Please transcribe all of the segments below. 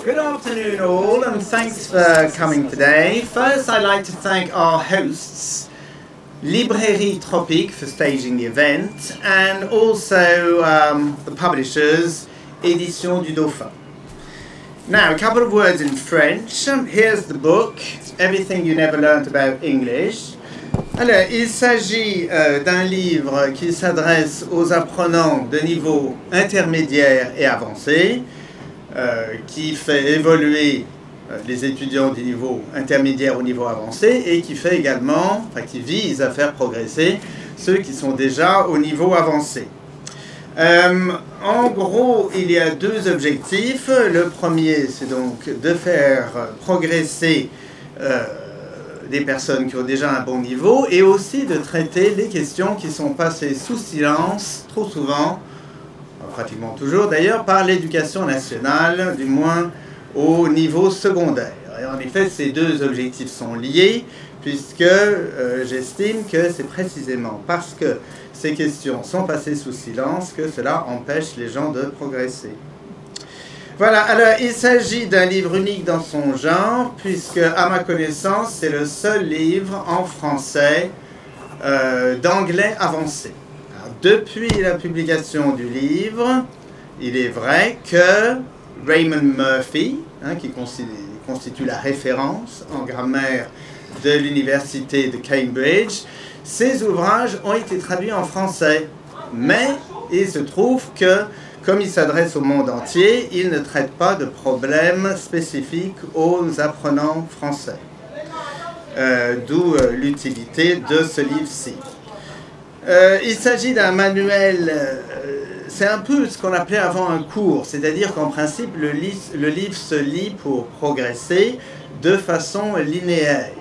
Good afternoon all, and thanks for coming today. First, I'd like to thank our hosts, Librairie Tropique, for staging the event, and also the publishers, Édition du Dauphin. Now, a couple of words in French. Here's the book, Everything You Never Learned About English. Alors, il s'agit d'un livre qui s'adresse aux apprenants de niveau intermédiaire et avancé, qui fait évoluer les étudiants du niveau intermédiaire au niveau avancé et qui fait également, qui vise à faire progresser ceux qui sont déjà au niveau avancé. En gros, il y a deux objectifs. Le premier, c'est donc de faire progresser des personnes qui ont déjà un bon niveau et aussi de traiter les questions qui sont passées sous silence trop souvent, pratiquement toujours d'ailleurs, par l'éducation nationale, du moins au niveau secondaire. Et en effet, ces deux objectifs sont liés puisque j'estime que c'est précisément parce que ces questions sont passées sous silence que cela empêche les gens de progresser. Voilà, alors il s'agit d'un livre unique dans son genre, puisque, à ma connaissance, c'est le seul livre en français d'anglais avancé. Alors, depuis la publication du livre, il est vrai que Raymond Murphy, qui constitue la référence en grammaire de l'université de Cambridge, ses ouvrages ont été traduits en français. Mais il se trouve que, comme il s'adresse au monde entier, il ne traite pas de problèmes spécifiques aux apprenants français. D'où l'utilité de ce livre-ci. Il s'agit d'un manuel, c'est un peu ce qu'on appelait avant un cours, c'est-à-dire qu'en principe, le livre se lit pour progresser de façon linéaire.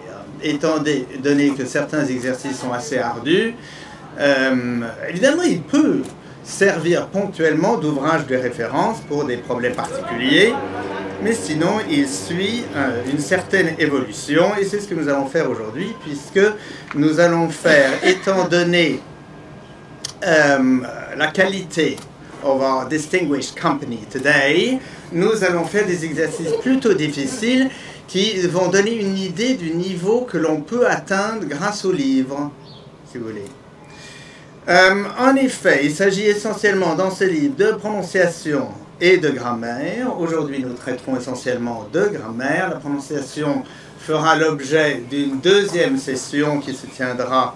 Étant donné que certains exercices sont assez ardus, évidemment, il peut servir ponctuellement d'ouvrage de référence pour des problèmes particuliers, mais sinon il suit une certaine évolution et c'est ce que nous allons faire aujourd'hui, puisque nous allons faire, étant donné la qualité of our distinguished company today, nous allons faire des exercices plutôt difficiles qui vont donner une idée du niveau que l'on peut atteindre grâce au livre, si vous voulez. En effet, il s'agit essentiellement dans ce livre de prononciation et de grammaire. Aujourd'hui, nous traiterons essentiellement de grammaire. La prononciation fera l'objet d'une deuxième session qui se tiendra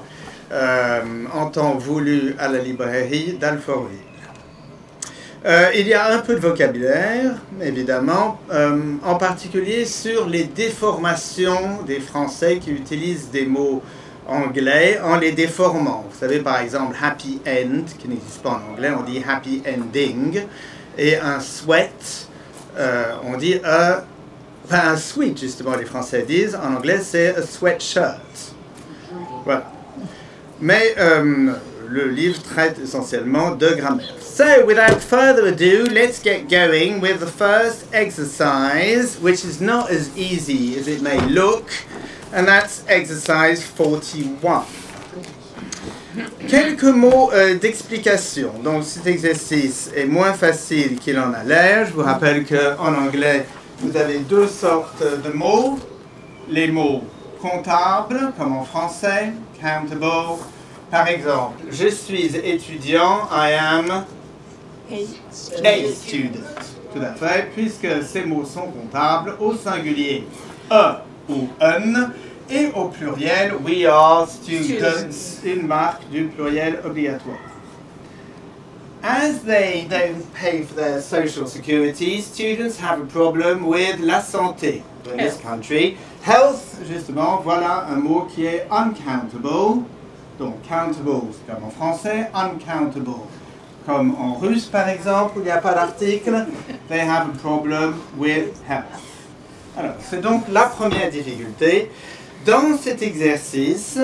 en temps voulu à la librairie d'Alfortville. Il y a un peu de vocabulaire, évidemment, en particulier sur les déformations des Français qui utilisent des mots anglais en les déformant. Vous savez, par exemple, happy end, qui n'existe pas en anglais, on dit happy ending, et un sweat, on dit un sweat, justement, les Français disent, en anglais, c'est a sweatshirt. Voilà. Mais le livre traite essentiellement de grammaire. So, without further ado, let's get going with the first exercise, which is not as easy as it may look, and that's exercise 41. Quelques mots d'explication. Donc cet exercice est moins facile qu'il en a l'air. Je vous rappelle qu'en anglais, vous avez deux sortes de mots. Les mots comptables, comme en français, countable. Par exemple, je suis étudiant, I am a student. Tout à fait, puisque ces mots sont comptables, au singulier, a ou un, et au pluriel, we are students, une marque du pluriel obligatoire. As they don't pay for their social security, students have a problem with la santé in this country. Health, justement, voilà un mot qui est uncountable. Donc, countable, c'est comme en français, uncountable. Comme en russe, par exemple, où il n'y a pas d'article, they have a problem with health. Alors, c'est donc la première difficulté. Dans cet exercice,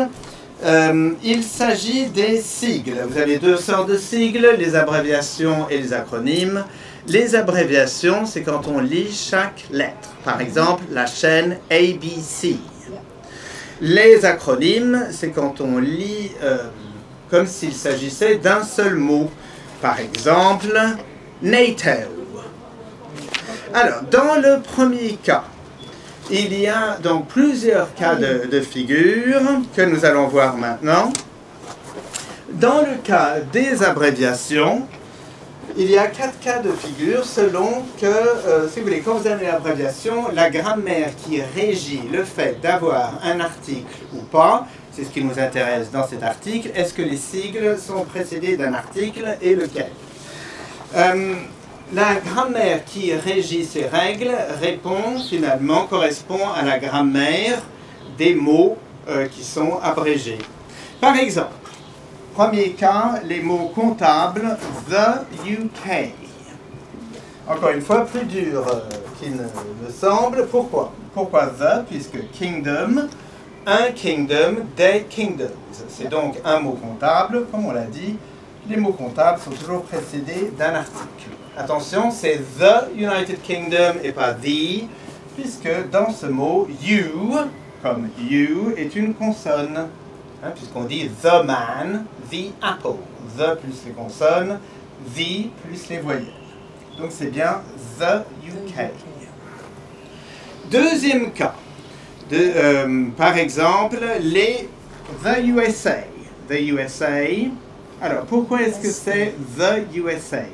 il s'agit des sigles. Vous avez deux sortes de sigles, les abréviations et les acronymes. Les abréviations, c'est quand on lit chaque lettre. Par exemple, la chaîne ABC. Les acronymes, c'est quand on lit comme s'il s'agissait d'un seul mot. Par exemple, NATO. Alors, dans le premier cas, il y a donc plusieurs cas de figure que nous allons voir maintenant. Dans le cas des abréviations, il y a 4 cas de figure selon que, si vous voulez, quand vous avez une abréviation, la grammaire qui régit le fait d'avoir un article ou pas, c'est ce qui nous intéresse dans cet article. Est-ce que les sigles sont précédés d'un article et lequel? La grammaire qui régit ces règles correspond à la grammaire des mots qui sont abrégés. Par exemple, premier cas, les mots comptables, the UK. Encore une fois, plus dur qu'il ne me semble. Pourquoi? Pourquoi the? Puisque kingdom, un kingdom, des kingdoms. C'est donc un mot comptable, comme on l'a dit. Les mots comptables sont toujours précédés d'un article. Attention, c'est the United Kingdom et pas the, puisque dans ce mot, you, comme you, est une consonne. Hein, puisqu'on dit the man, the apple. The plus les consonnes, the plus les voyelles. Donc c'est bien the UK. Deuxième cas, par exemple, the USA. The USA. Alors, pourquoi est-ce que c'est the USA?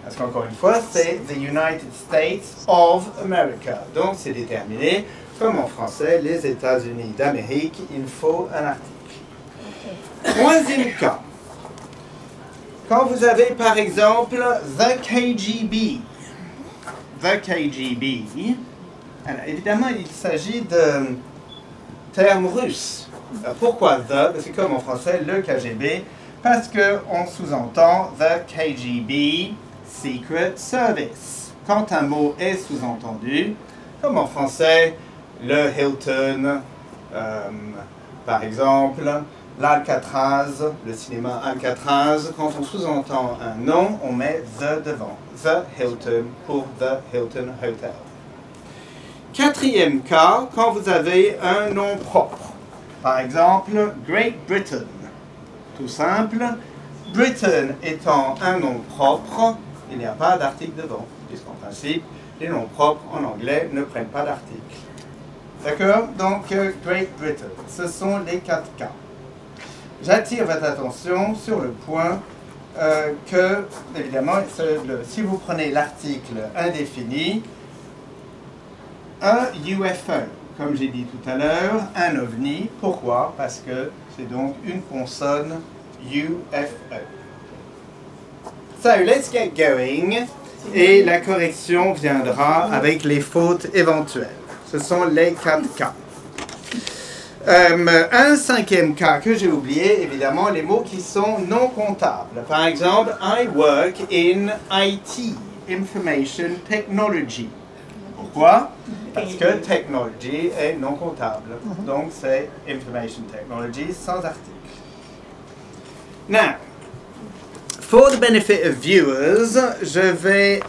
Parce qu'encore une fois, c'est the United States of America. Donc c'est déterminé, comme en français, les États-Unis d'Amérique, il faut un article. Troisième cas. Quand vous avez par exemple the KGB. The KGB. Alors évidemment, il s'agit de termes russes. Pourquoi the? Parce que comme en français, le KGB, parce qu'on sous-entend the KGB Secret Service. Quand un mot est sous-entendu, comme en français, le Hilton, par exemple, l'Alcatraz, le cinéma Alcatraz, quand on sous-entend un nom, on met the devant. The Hilton pour the Hilton Hotel. Quatrième cas, quand vous avez un nom propre. Par exemple, Great Britain. Tout simple. Britain étant un nom propre, il n'y a pas d'article devant, puisqu'en principe, les noms propres en anglais ne prennent pas d'article. D'accord? Donc, Great Britain. Ce sont les 4 cas. J'attire votre attention sur le point que, évidemment, si vous prenez l'article indéfini, un UFO, comme j'ai dit tout à l'heure, un ovni. Pourquoi? Parce que c'est donc une consonne UFO. So, let's get going. Et la correction viendra avec les fautes éventuelles. Ce sont les 4 cas. Un cinquième cas que j'ai oublié, évidemment, les mots qui sont non comptables. Par exemple, I work in IT, Information Technology. Pourquoi? Parce que technology est non comptable. Donc, c'est Information Technology sans article. Now, for the benefit of viewers, je vais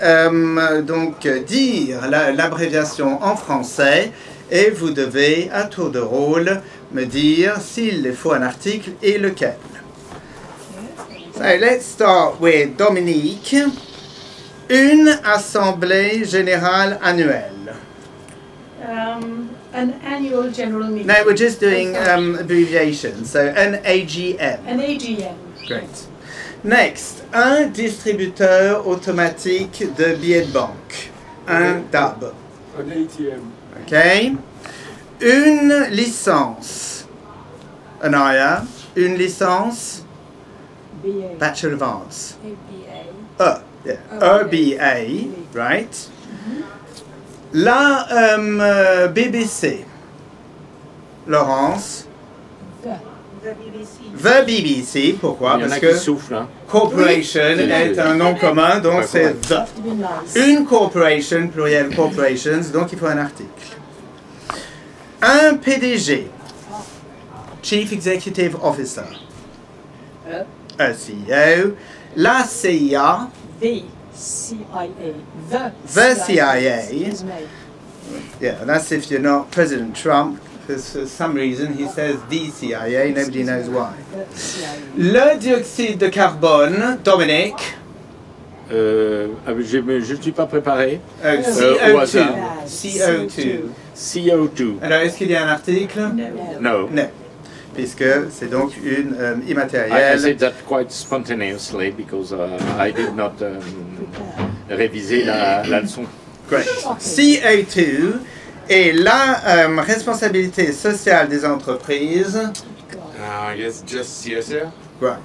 donc dire l'abréviation en français et vous devez, à tour de rôle, me dire s'il faut un article et lequel. So, let's start with Dominique. Une assemblée générale annuelle. An annual general meeting. No, we're just doing abbreviations. So, an AGM. An AGM. Great. Next, un distributeur automatique de billets de banque. Un DAB. An ATM. OK. Une licence. Anaya. Une licence. BA. Bachelor of Arts. ABA. Yeah. EBA. Right. La BBC. Laurence. The BBC. Pourquoi? Parce que souffle, hein. corporation est un nom commun, donc c'est the. Une corporation, pluriel corporations, donc il faut un article. Un PDG. Chief Executive Officer. Un CEO. La CIA. The CIA. The CIA. Yeah, that's if you're not President Trump, because for some reason he says the CIA, nobody knows why. Le dioxyde de carbone, Dominique. Je ne suis pas préparé. CO2. Au hasard. CO2. CO2. Alors, est-ce qu'il y a un article? No. Non. Puisque c'est donc une I immatérielle. said that quite spontaneously because I did not réviser la leçon. Great. CO2 est la responsabilité sociale des entreprises. I guess just CSR. Right.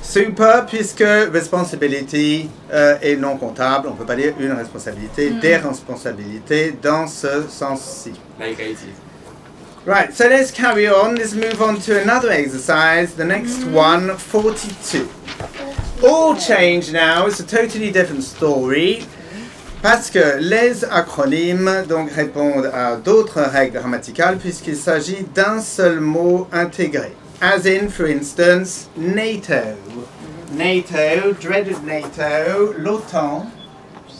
Super, puisque responsibility est non comptable, on ne peut pas dire une responsabilité, des responsabilités dans ce sens-ci. Like IT. Right, so let's carry on. Let's move on to another exercise. The next one, 42. All change now. It's a totally different story. Parce que les acronymes donc, répondent à d'autres règles grammaticales puisqu'il s'agit d'un seul mot intégré. As in, for instance, NATO. NATO, dreaded NATO, l'OTAN.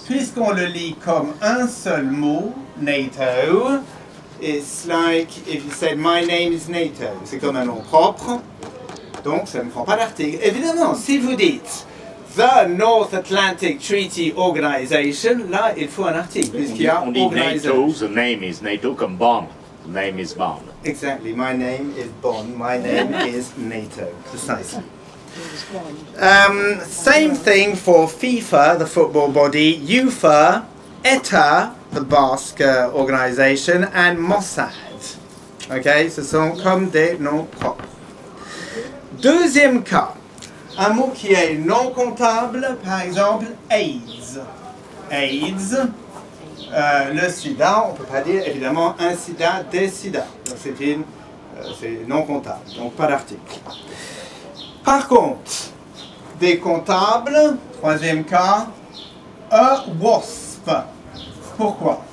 Puisqu'on le lit comme un seul mot, NATO, it's like if you said my name is NATO. C'est comme un nom propre, donc ça ne prend pas d'article. Évidemment, si vous dites The North Atlantic Treaty Organization, là il faut un article, puisqu'il y a On dit NATO, the name is NATO comme Bond. The name is Bond. Exactly, my name is Bond, my name is NATO, precisely. Same thing for FIFA, the football body, UEFA, ETA, the Basque organization, and Mossad. Ok, ce sont comme des noms propres. Deuxième cas, un mot qui est non comptable, par exemple AIDS. AIDS, le sida, on ne peut pas dire évidemment un sida, des sida. C'est non comptable, donc pas d'article. Par contre, des comptables, troisième cas, a wasp. Pourquoi?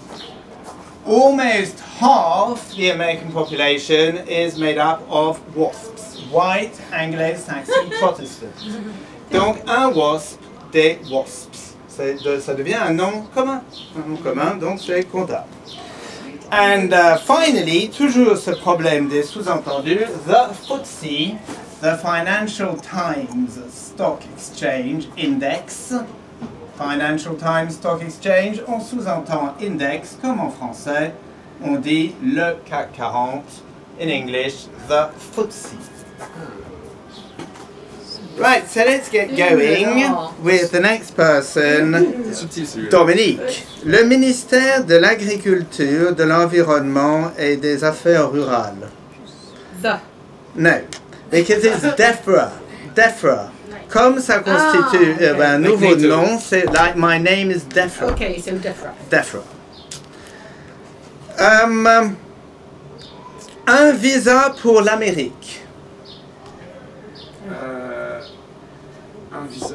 Almost half the American population is made up of wasps. White, Anglo-Saxon, Protestant. Donc un wasp, des wasps. Ça devient un nom commun. Un nom commun, donc c'est comptable. And finally, toujours ce problème des sous-entendus, the FTSE, the Financial Times Stock Exchange Index. Financial Times Stock Exchange, on sous-entend index comme en français, on dit le CAC 40, in English, the FTSE. Right, so let's get going with the next person, Subtil celui-là. Dominique. Le ministère de l'Agriculture, de l'Environnement et des Affaires Rurales. The. No, because it's DEFRA. DEFRA. Comme ça constitue un nouveau nom, c'est like my name is DEFRA. Okay, so DEFRA. DEFRA. Un visa pour l'Amérique. Un visa.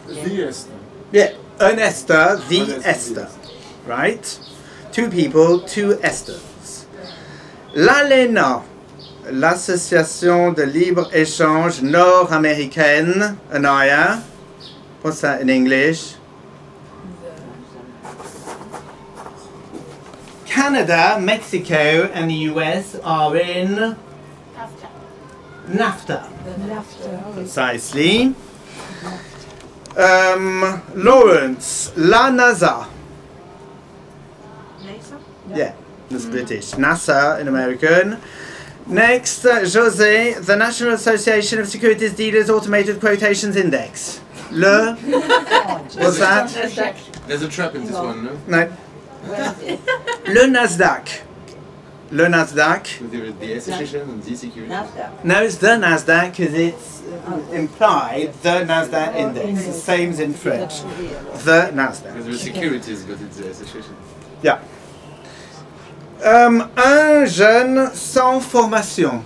The Est. Yeah, un Esther, the Esther. Right? Two people, two Esthers. L'ALENA, l'Association de libre-échange nord-américaine, ANIA. What's that in English? Canada, Mexico, and the US are in NAFTA. Precisely. Lawrence, la NASA. Yeah, that's British. NASA in American. Next, Jose, the National Association of Securities Dealers Automated Quotations Index. Le. What's that? There's a trap in this one, no? No. Le Nasdaq. Le Nasdaq. The association and the security. No, it's the Nasdaq because it's implied the Nasdaq index. The same as in French. The Nasdaq. Because the securities got it the association. Yeah. Un jeune sans formation.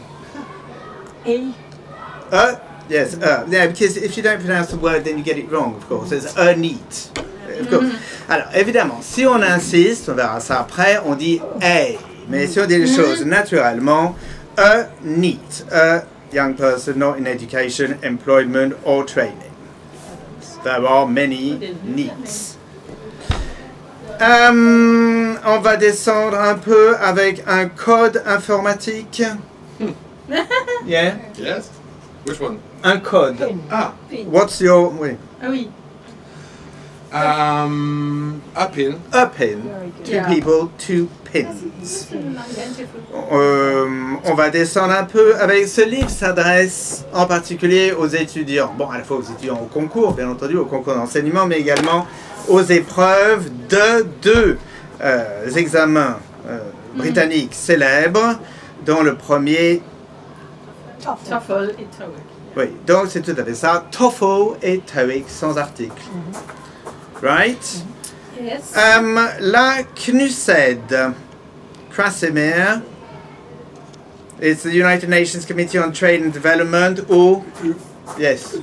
Yes, yeah, because if you don't pronounce the word, then you get it wrong, of course. It's a neat. Of course. Alors, évidemment, si on insiste, on verra ça après, on dit a. Mais si on dit les choses naturellement, a neat. A young person not in education, employment or training. There are many needs. On va descendre un peu avec un code informatique. Yeah? Yes? Which one? Un code. Ah. What's your... Oui. Ah oui. A pin. A pin. Two Yeah. people, two pins. On va descendre un peu. Avec ce livre s'adresse en particulier aux étudiants. Bon, à la fois aux étudiants au concours, bien entendu, au concours d'enseignement, mais également aux épreuves de deux examens britanniques célèbres, dont le premier... TOEFL et TOEIC. Oui, donc c'est tout à fait ça. TOEFL et TOEIC sans article. Right? Yes. La CNUSED, Krasimir, it's the United Nations Committee on Trade and Development, ou... Yes.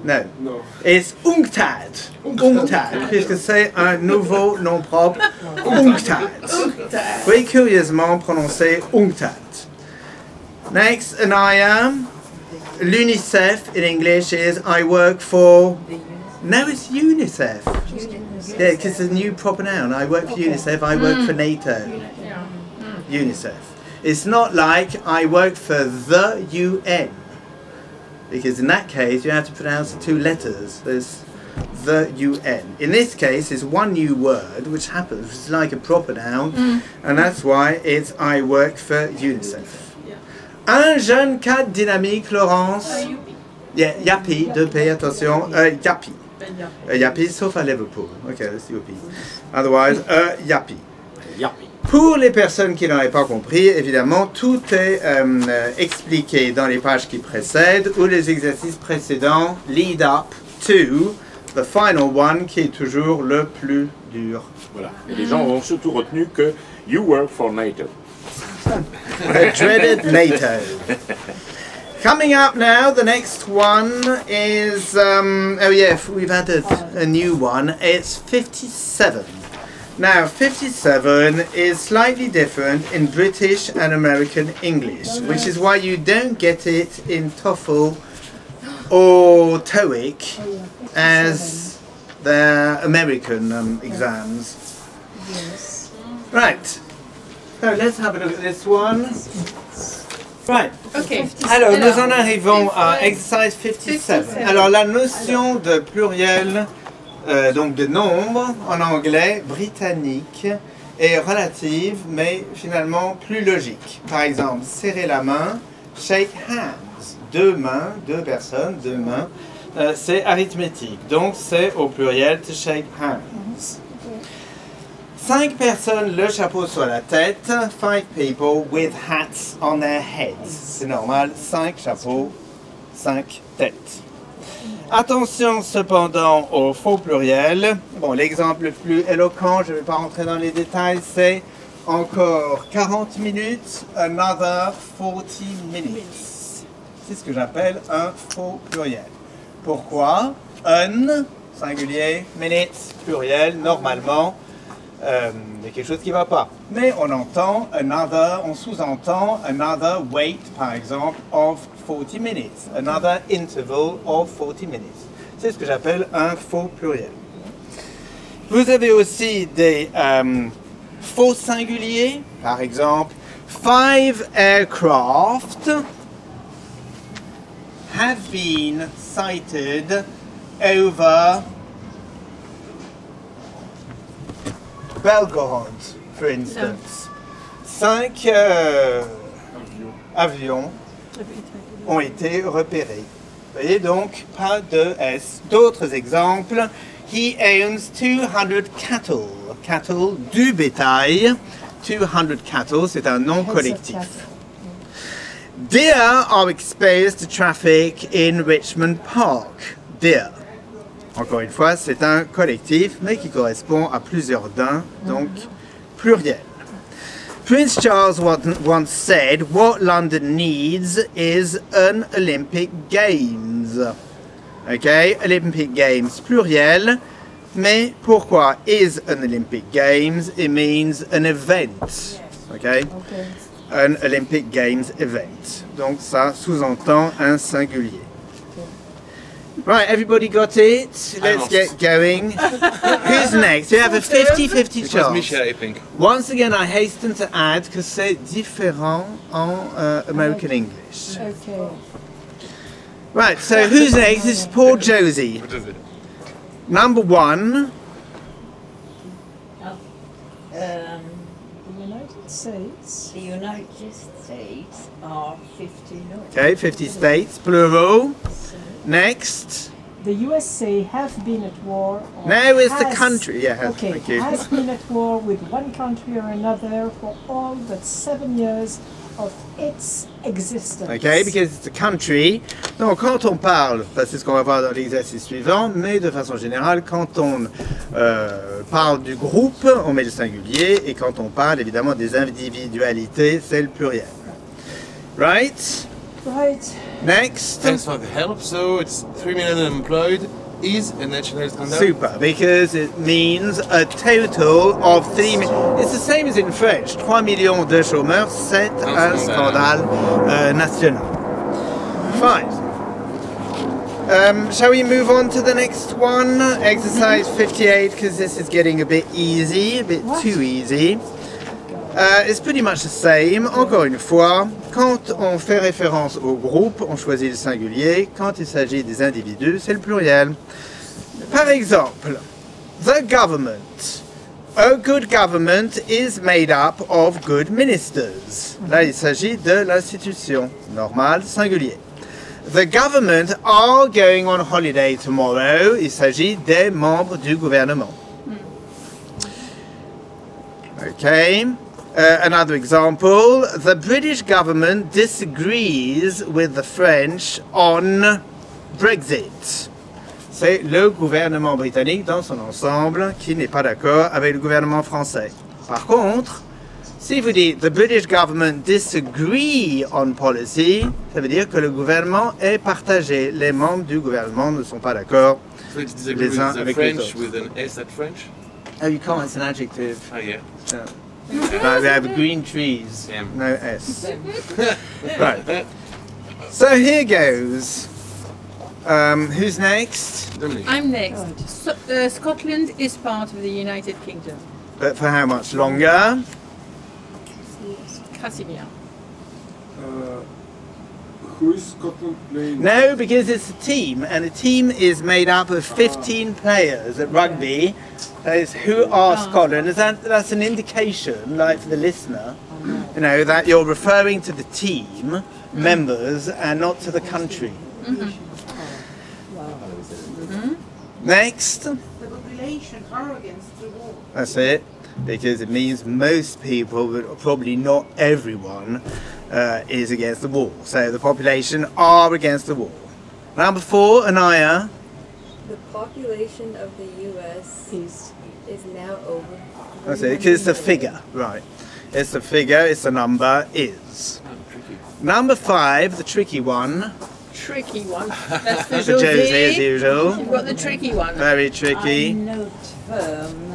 No. No. It's UNCTAD. UNCTAD, puisque c'est un nouveau nom propre. UNCTAD. Oui, curieusement prononcé UNCTAD. Next, Anaya. L'UNICEF in English is I work for... No, it's UNICEF. Yeah, because it's a new proper noun. I work for UNICEF, I work for NATO. Yeah. UNICEF. It's not like I work for the UN. Because in that case, you have to pronounce the two letters. There's the UN. In this case, it's one new word, which happens, which is like a proper noun. And that's why it's I work for UNICEF. Un jeune cadre dynamique, Laurence. Yeah, Yappy, 2P, attention. Yappy. Yappy, sauf à Liverpool. Ok, c'est Yappy. Otherwise, Yappy. Pour les personnes qui n'auraient pas compris, évidemment, tout est expliqué dans les pages qui précèdent ou les exercices précédents lead up to the final one qui est toujours le plus dur. Voilà. Et les gens ont surtout retenu que you work for NATO. The dreaded NATO. Coming up now, the next one is, oh yeah, we've added a new one. It's 57. Now, 57 is slightly different in British and American English, which is why you don't get it in TOEFL or TOEIC as their American exams. Right. So let's have a look at this one. Right. Ok. Alors, nous en arrivons à exercise 57. Alors, la notion de pluriel, donc de nombre, en anglais britannique, est relative, mais finalement plus logique. Par exemple, serrer la main, shake hands. Deux mains, deux personnes, deux mains, c'est arithmétique. Donc, c'est au pluriel to shake hands. 5 personnes, le chapeau sur la tête. 5 people with hats on their heads. C'est normal, 5 chapeaux, 5 têtes. Attention cependant au faux pluriel. Bon, l'exemple le plus éloquent, je ne vais pas rentrer dans les détails, c'est encore 40 minutes, another 40 minutes. C'est ce que j'appelle un faux pluriel. Pourquoi? Un, singulier, minutes, pluriel, normalement. Il y a quelque chose qui ne va pas. Mais on entend another, on sous-entend another wait, par exemple, of 40 minutes. Another interval of 40 minutes. C'est ce que j'appelle un faux pluriel. Vous avez aussi des faux singuliers. Par exemple, 5 aircraft have been sighted over Belgorod, for instance. 5 avions ont été repérés. Vous voyez donc, pas de S. D'autres exemples. He owns 200 cattle. Cattle, du bétail. 200 cattle, c'est un nom collectif. Deer are exposed to traffic in Richmond Park. Deer. Encore une fois, c'est un collectif, mais qui correspond à plusieurs d'un, donc pluriel. Prince Charles once said, what London needs is an Olympic Games. Okay, Olympic Games, pluriel, mais pourquoi is an Olympic Games? It means an event. Okay? An Olympic Games event. Donc ça sous-entend un singulier. Right, everybody got it? Let's get going. Who's next? You have a 50-50 chance. Michel, I think. Once again, I hasten to add que c'est différent en American English. Okay. Right, so who's next? This is poor Josie. What is it? Number 1. The United States. The United States are 50 north. Okay, 50 states, plural. Next. The USA have been at war. Or No, it's the has- country. Yeah, Okay, thank you. has been at war with one country or another for all but 7 years of its existence. Okay, because it's a country. Donc, quand on parle, c'est ce qu'on va voir dans l'exercice suivant, mais de façon générale, quand on parle du groupe, on met le singulier, et quand on parle évidemment des individualités, c'est le pluriel. Right? Right. Next. Thanks for the help. So it's 3 million unemployed is a national standard. Super, because it means a total of 3 million. It's the same as in French. 3 millions de chômeurs, c'est un scandale national. Fine. Shall we move on to the next one? Exercise 58, because this is getting a bit easy, a bit too easy. It's pretty much the same. Encore une fois, quand on fait référence au groupe, on choisit le singulier. Quand il s'agit des individus, c'est le pluriel. Par exemple, the government. A good government is made up of good ministers. Là, il s'agit de l'institution. Normal, singulier. The government are going on holiday tomorrow. Il s'agit des membres du gouvernement. Okay. Another example, the British government disagrees with the French on Brexit. C'est le gouvernement britannique dans son ensemble qui n'est pas d'accord avec le gouvernement français. Par contre, si vous dites the British government disagree on policy, ça veut dire que le gouvernement est partagé. Les membres du gouvernement ne sont pas d'accord. So it's disagree Les uns with the avec les French autres. with an S at French. Oh, you can't, it's an adjective. Oh yeah. No. Like we have green trees, Yeah. no S. Right. So here goes. Who's next? Dominic. I'm next. Scotland is part of the United Kingdom. But for how much longer? Casimir. Who is Scotland playing? No, because it's a team, and a team is made up of 15 players at rugby. That is, who are Scotland? That's an indication, like for the listener, you know, that you're referring to the team members and not to the country. Next. The population are against the war. That's it, because it means most people, but probably not everyone, is against the war. So the population are against the war. Number 4, Anaya. The population of the U.S. is now over. That's it, because it's a figure, right. It's a figure, it's a number, is. Number 5, the tricky one. Tricky one. That's for For Josie, as Josie. usual. You've got the tricky one. Very tricky. No firm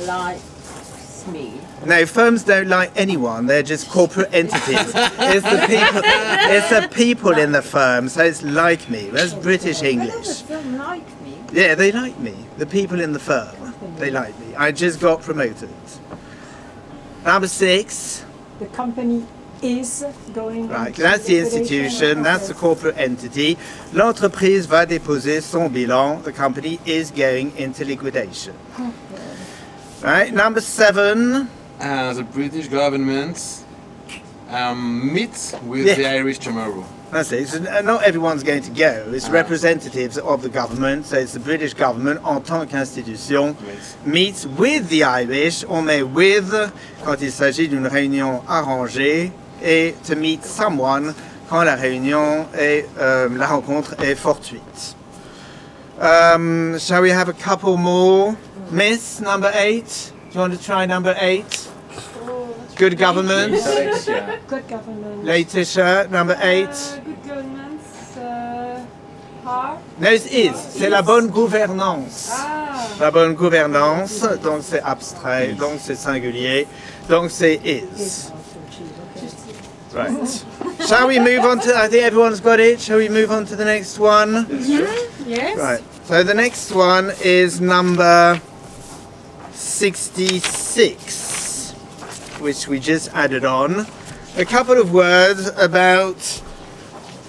likes me. No, firms don't like anyone. They're just corporate entities. It's the people. It's the people in the firm. So it's like me. That's British English. The firm like me. Yeah, they like me. The people in the firm. They like me. I just got promoted. Number 6. The company is going. Right. into That's the liquidation. institution. That's the corporate entity. L'entreprise va déposer son bilan. The company is going into liquidation. Right. Number 7. The British government meets with Yeah. the Irish tomorrow. That's it. So not everyone's going to go. It's representatives of the government. So it's the British government en tant qu'institution meets with the Irish. On met with quand il s'agit d'une réunion arrangée et to meet someone quand la réunion est la rencontre est fortuite. Shall we have a couple more? Miss number 8. Do you want to try number 8? Good government. Good government. Laetitia, number 8. Good governments are. No, it is. C'est la bonne gouvernance. La bonne gouvernance, donc c'est abstrait, donc c'est singulier, donc c'est is. Right. Shall we move on to, I think everyone's got it, shall we move on to the next one? Yes. Right. So the next one is number 66, which we just added on. A couple of words about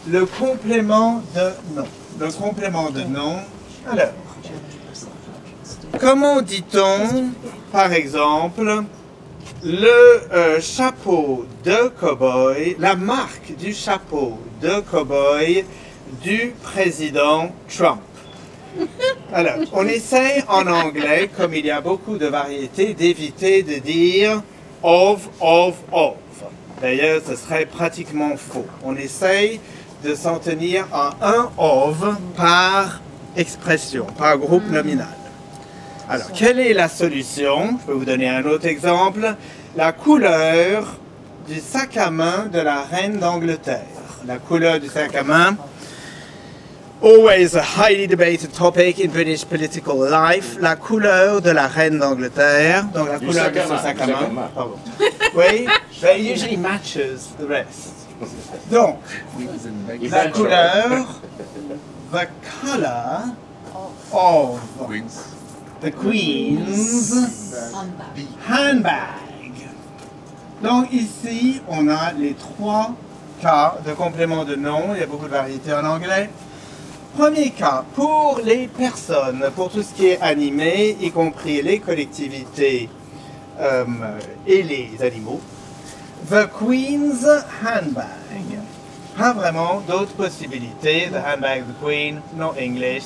le complément de nom. Le complément de nom. Alors, comment dit-on, par exemple, le chapeau de cow-boy, la marque du chapeau de cow-boy du président Trump? Alors, on essaye en anglais, comme il y a beaucoup de variétés, d'éviter de dire of. D'ailleurs, ce serait pratiquement faux. On essaye de s'en tenir à un of par expression, par groupe nominal. Alors, quelle est la solution? Je peux vous donner un autre exemple. La couleur du sac à main de la reine d'Angleterre. La couleur du sac à main. Always a highly debated topic in British political life. La couleur de la reine d'Angleterre. Donc la couleur de son sac à main. Pardon. Oui, but it usually matches the rest. Donc, la couleur, the color of the Queen's handbag. Donc ici, on a les trois cas de complément de nom. Il y a beaucoup de variétés en anglais. Premier cas, pour les personnes, pour tout ce qui est animé, y compris les collectivités et les animaux, the Queen's handbag. Pas vraiment d'autres possibilités. The handbag of the Queen, no English,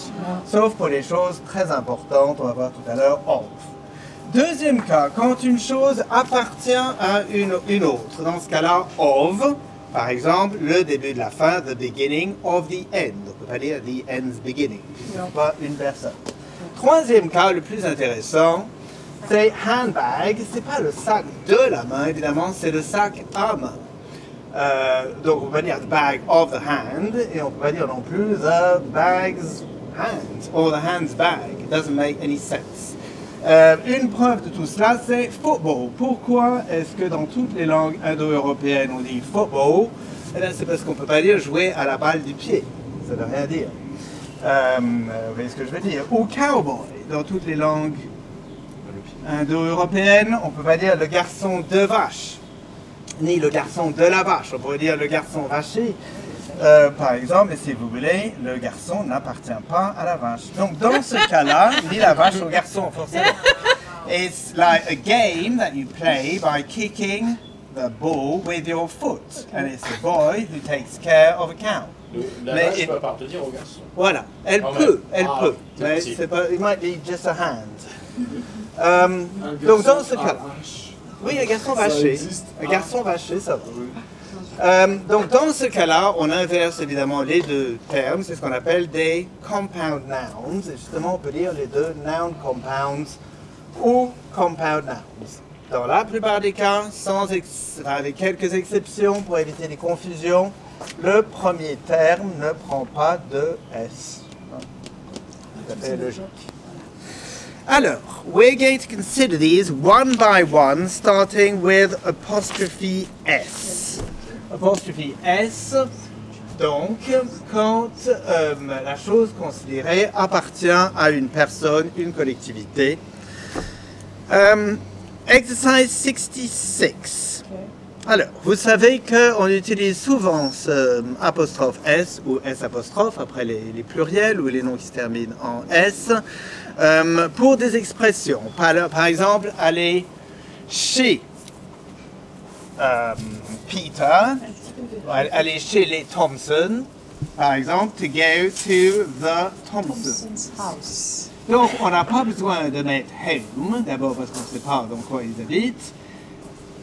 sauf pour les choses très importantes, on va voir tout à l'heure, of. Deuxième cas, quand une chose appartient à une autre, dans ce cas-là, of. Par exemple, le début de la fin, the beginning of the end. On ne peut pas dire the end's beginning, non pas une personne. Troisième cas, le plus intéressant, c'est handbag. Ce n'est pas le sac de la main, évidemment, c'est le sac à main. Donc on peut pas dire the bag of the hand, et on ne peut pas dire non plus the bag's hand, or the hand's bag. It doesn't make any sense. Une preuve de tout cela, c'est football. Pourquoi est-ce que dans toutes les langues indo-européennes on dit football? Eh bien, c'est parce qu'on ne peut pas dire jouer à la balle du pied. Ça ne veut rien dire. Vous voyez ce que je veux dire? Ou cowboy. Dans toutes les langues indo-européennes, on ne peut pas dire le garçon de vache, ni le garçon de la vache. On pourrait dire le garçon vaché. Par exemple, et si vous voulez, le garçon n'appartient pas à la vache. Donc, dans ce cas-là, ni la vache au garçon, forcément. It's like a game that you play by kicking the ball with your foot. And it's the boy who takes care of a cow. La vache peut appartenir au garçon. Voilà, elle peut. Mais c'est pas, it might be just a hand. Donc, dans ce cas-là, oui, un garçon vaché. Un garçon vaché, ça va. Donc dans ce cas-là, on inverse évidemment les deux termes, c'est ce qu'on appelle des compound nouns, et justement on peut dire les deux noun compounds ou compound nouns. Dans la plupart des cas, avec quelques exceptions pour éviter les confusions, le premier terme ne prend pas de S. Tout à fait logique. Alors, we're going to consider these one by one, starting with apostrophe S. Apostrophe S, donc, quand la chose considérée appartient à une personne, une collectivité. Exercise 66. Alors, vous savez qu'on utilise souvent ce apostrophe S ou S apostrophe après les pluriels ou les noms qui se terminent en S pour des expressions. Par exemple, aller chez Peter, aller chez les Thompson, par exemple, to go to the Thompsons' house. Donc, on n'a pas besoin de mettre home, d'abord parce qu'on ne sait pas dans quoi ils habitent.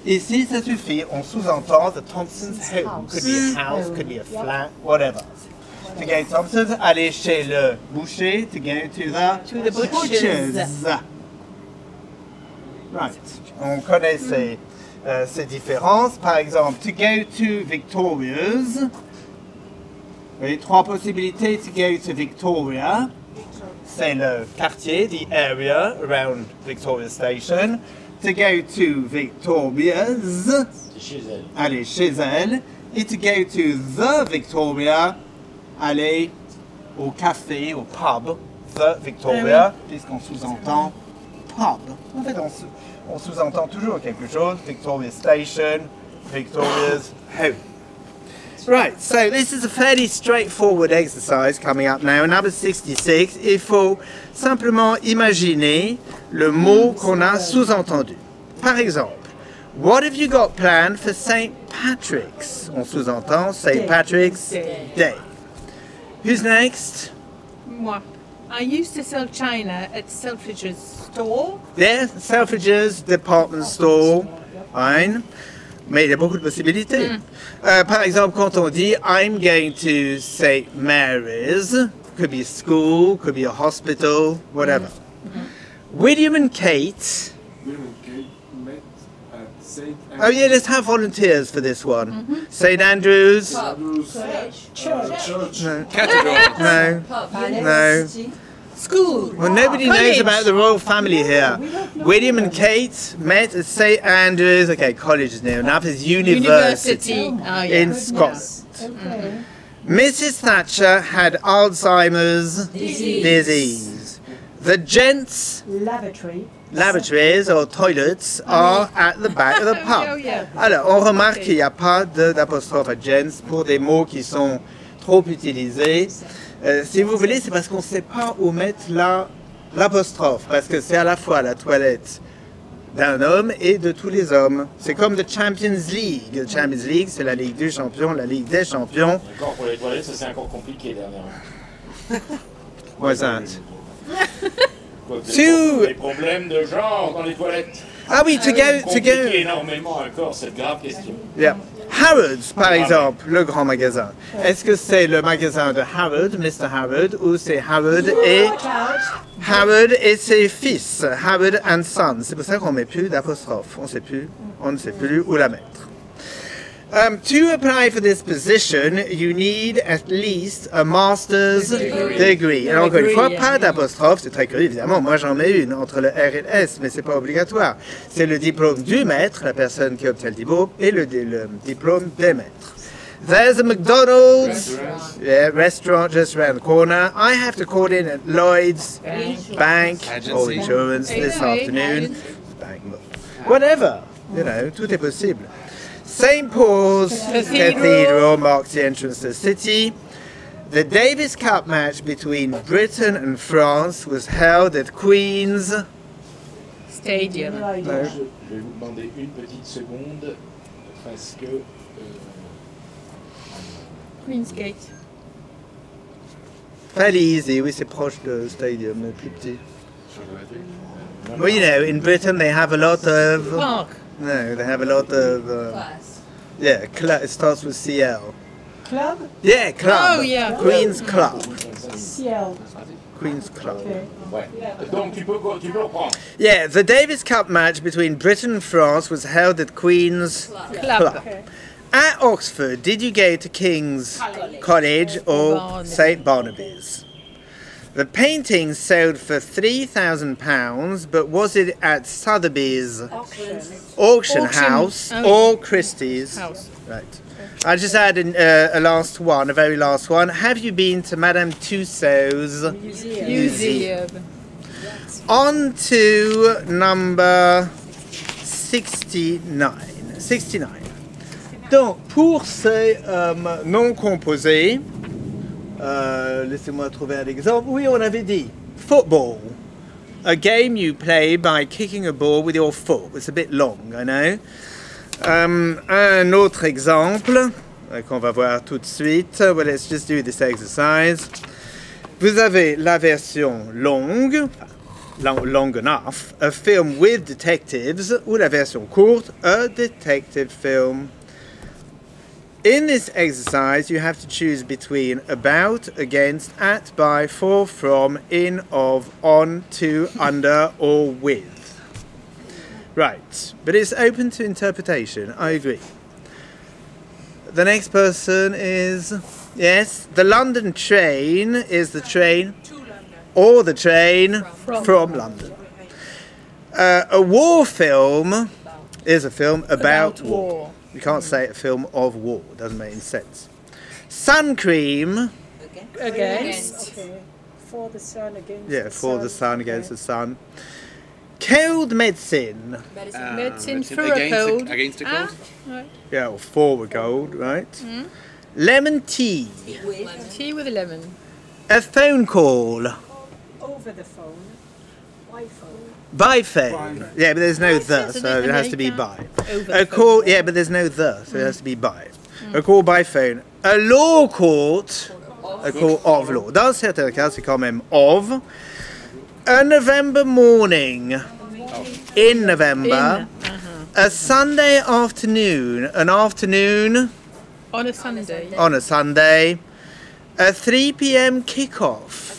Ici, ça suffit, on sous-entend the Thompson's home. Could be a house, could be a flat, whatever. To go to Thompson's, aller chez le boucher, to go to the butcher's. Right. On connaît ces différences. Par exemple, to go to Victoria's. Vous voyez, trois possibilités. To go to Victoria, c'est le quartier, the area around Victoria Station. To go to Victoria's, aller chez elle. Et to go to the Victoria, aller au café, au pub, the Victoria, puisqu'on sous-entend pub. En fait, on sous-entend toujours quelque chose. Victoria Station, Victoria's home. Right, so this is a fairly straightforward exercise coming up now. Number 66, il faut simplement imaginer le mot qu'on a sous-entendu. Par exemple, what have you got planned for St. Patrick's? On sous-entend St. Patrick's Day. Who's next? Moi. I used to sell china at Selfridge's store. Yeah, Selfridge's department store. Fine. Mais il y a beaucoup de possibilités. Par exemple, quand on dit I'm going to St. Mary's, could be a school, could be a hospital, whatever. William and Kate. William and Kate met at St. Oh yeah, let's have volunteers for this one. St. Andrews. Church. No. Cathedral. No. No. School. Well, nobody knows about the royal family here. William and Kate met at St. Andrews. Okay, college is near enough. It's university Oh, yeah. in Scotland. Okay. Mrs. Thatcher had Alzheimer's disease. The gents' lavatories or toilets are at the back of the Oh, pub. yeah. Alors, on remarque qu'il n'y a pas d'apostrophe à gents pour des mots qui sont trop utilisés. Si vous voulez, c'est parce qu'on ne sait pas où mettre l'apostrophe, parce que c'est à la fois la toilette d'un homme et de tous les hommes. C'est comme the Champions League. The Champions League, c'est la Ligue du champion, la Ligue des champions. Encore pour les toilettes, ça c'est encore compliqué dernièrement. What's that? Des problèmes de genre dans les toilettes. Ah oui, to go. Compliqué énormément encore cette grave question. Yeah. Harrods, par exemple, le grand magasin. Est-ce que c'est le magasin de Harrod, Mr. Harrod, ou c'est Harrod et ses fils, Harrod and Sons? C'est pour ça qu'on ne met plus d'apostrophe. On ne sait plus où la mettre. To apply for this position, you need at least a master's degree. Alors encore une fois, pas d'apostrophe, c'est très curieux, évidemment. Moi j'en ai une entre le R et le S, mais c'est pas obligatoire. C'est le diplôme du maître, la personne qui obtient le diplôme, et le diplôme des maîtres. There's a McDonald's restaurant just around the corner. I have to call in at Lloyd's Bank or insurance this afternoon. Bank, whatever, you know, tout est possible. St. Paul's Cathedral marks the entrance to the city. The Davis Cup match between Britain and France was held at Queen's Stadium. Je vais vous demander une petite seconde parce que. Queen's Gate. Fairly easy, oui, c'est proche de Stadium, mais plus petit. Well, you know, in Britain they have a lot of. Park. No, they have a lot of. Yeah, it starts with CL. Club? Yeah, club. Oh, yeah. Queen's Club. CL. Queen's Club. Okay. Ouais. Donc tu peux reprendre. Yeah, the Davis Cup match between Britain and France was held at Queen's Club. Okay. At Oxford, did you go to King's College or St. Barnaby's? The painting sold for £3,000, but was it at Sotheby's auction house or Christie's? House. Right. I just add a very last one. Have you been to Madame Tussauds Museum? On to number 69. Donc, pour ces noms composés, laissez-moi trouver un exemple. Oui, on avait dit football. A game you play by kicking a ball with your foot. It's a bit long, I know. Un autre exemple qu'on va voir tout de suite. Well, let's just do this exercise. Vous avez la version longue, long enough, a film with detectives, ou la version courte, a detective film. In this exercise, you have to choose between about, against, at, by, for, from, in, of, on, to, under, or with. Right, but it's open to interpretation, I agree. The next person is, yes, the London train is the train, or the train from London. A war film is a film about war. You can't say a film of war, it doesn't make any sense. Sun cream. Against. Okay. For the sun, against Yeah, the for sun. the sun, against the sun. Cold medicine. Medicine for a cold. Against a cold. Yeah, or for a cold, right? Lemon tea. Tea with a lemon. A phone call. Over the phone. By phone. By phone. Yeah, but there's no the, so it has to be by. A call, yeah, but there's no the, so it has to be by. A call by phone. A law court. A call of law. Dans certains cas, c'est quand même of. A November morning. In November. A Sunday afternoon. An afternoon. On a Sunday. On a Sunday. A 3 p.m. kickoff.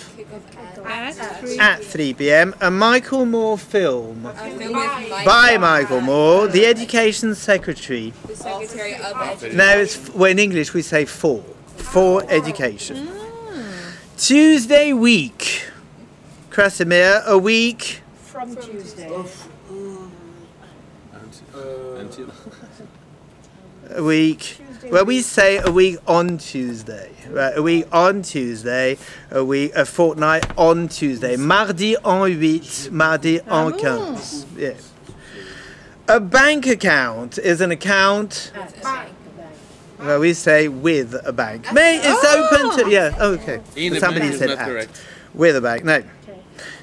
At 3 p.m. A Michael Moore film. By Michael Moore, the Education Secretary. The Secretary of Education. No, it's, well, in English we say for. For education. Tuesday week. Krasimir, a week. From Tuesday. Until. A week. Well, we say a week on Tuesday. Right, a week on Tuesday. A fortnight on Tuesday. Mardi en 8, mardi en 15. Yeah. A bank account is an account. Well, we say with a bank. It's open to, yeah, okay. In Somebody bank is said not at. correct. With a bank, no.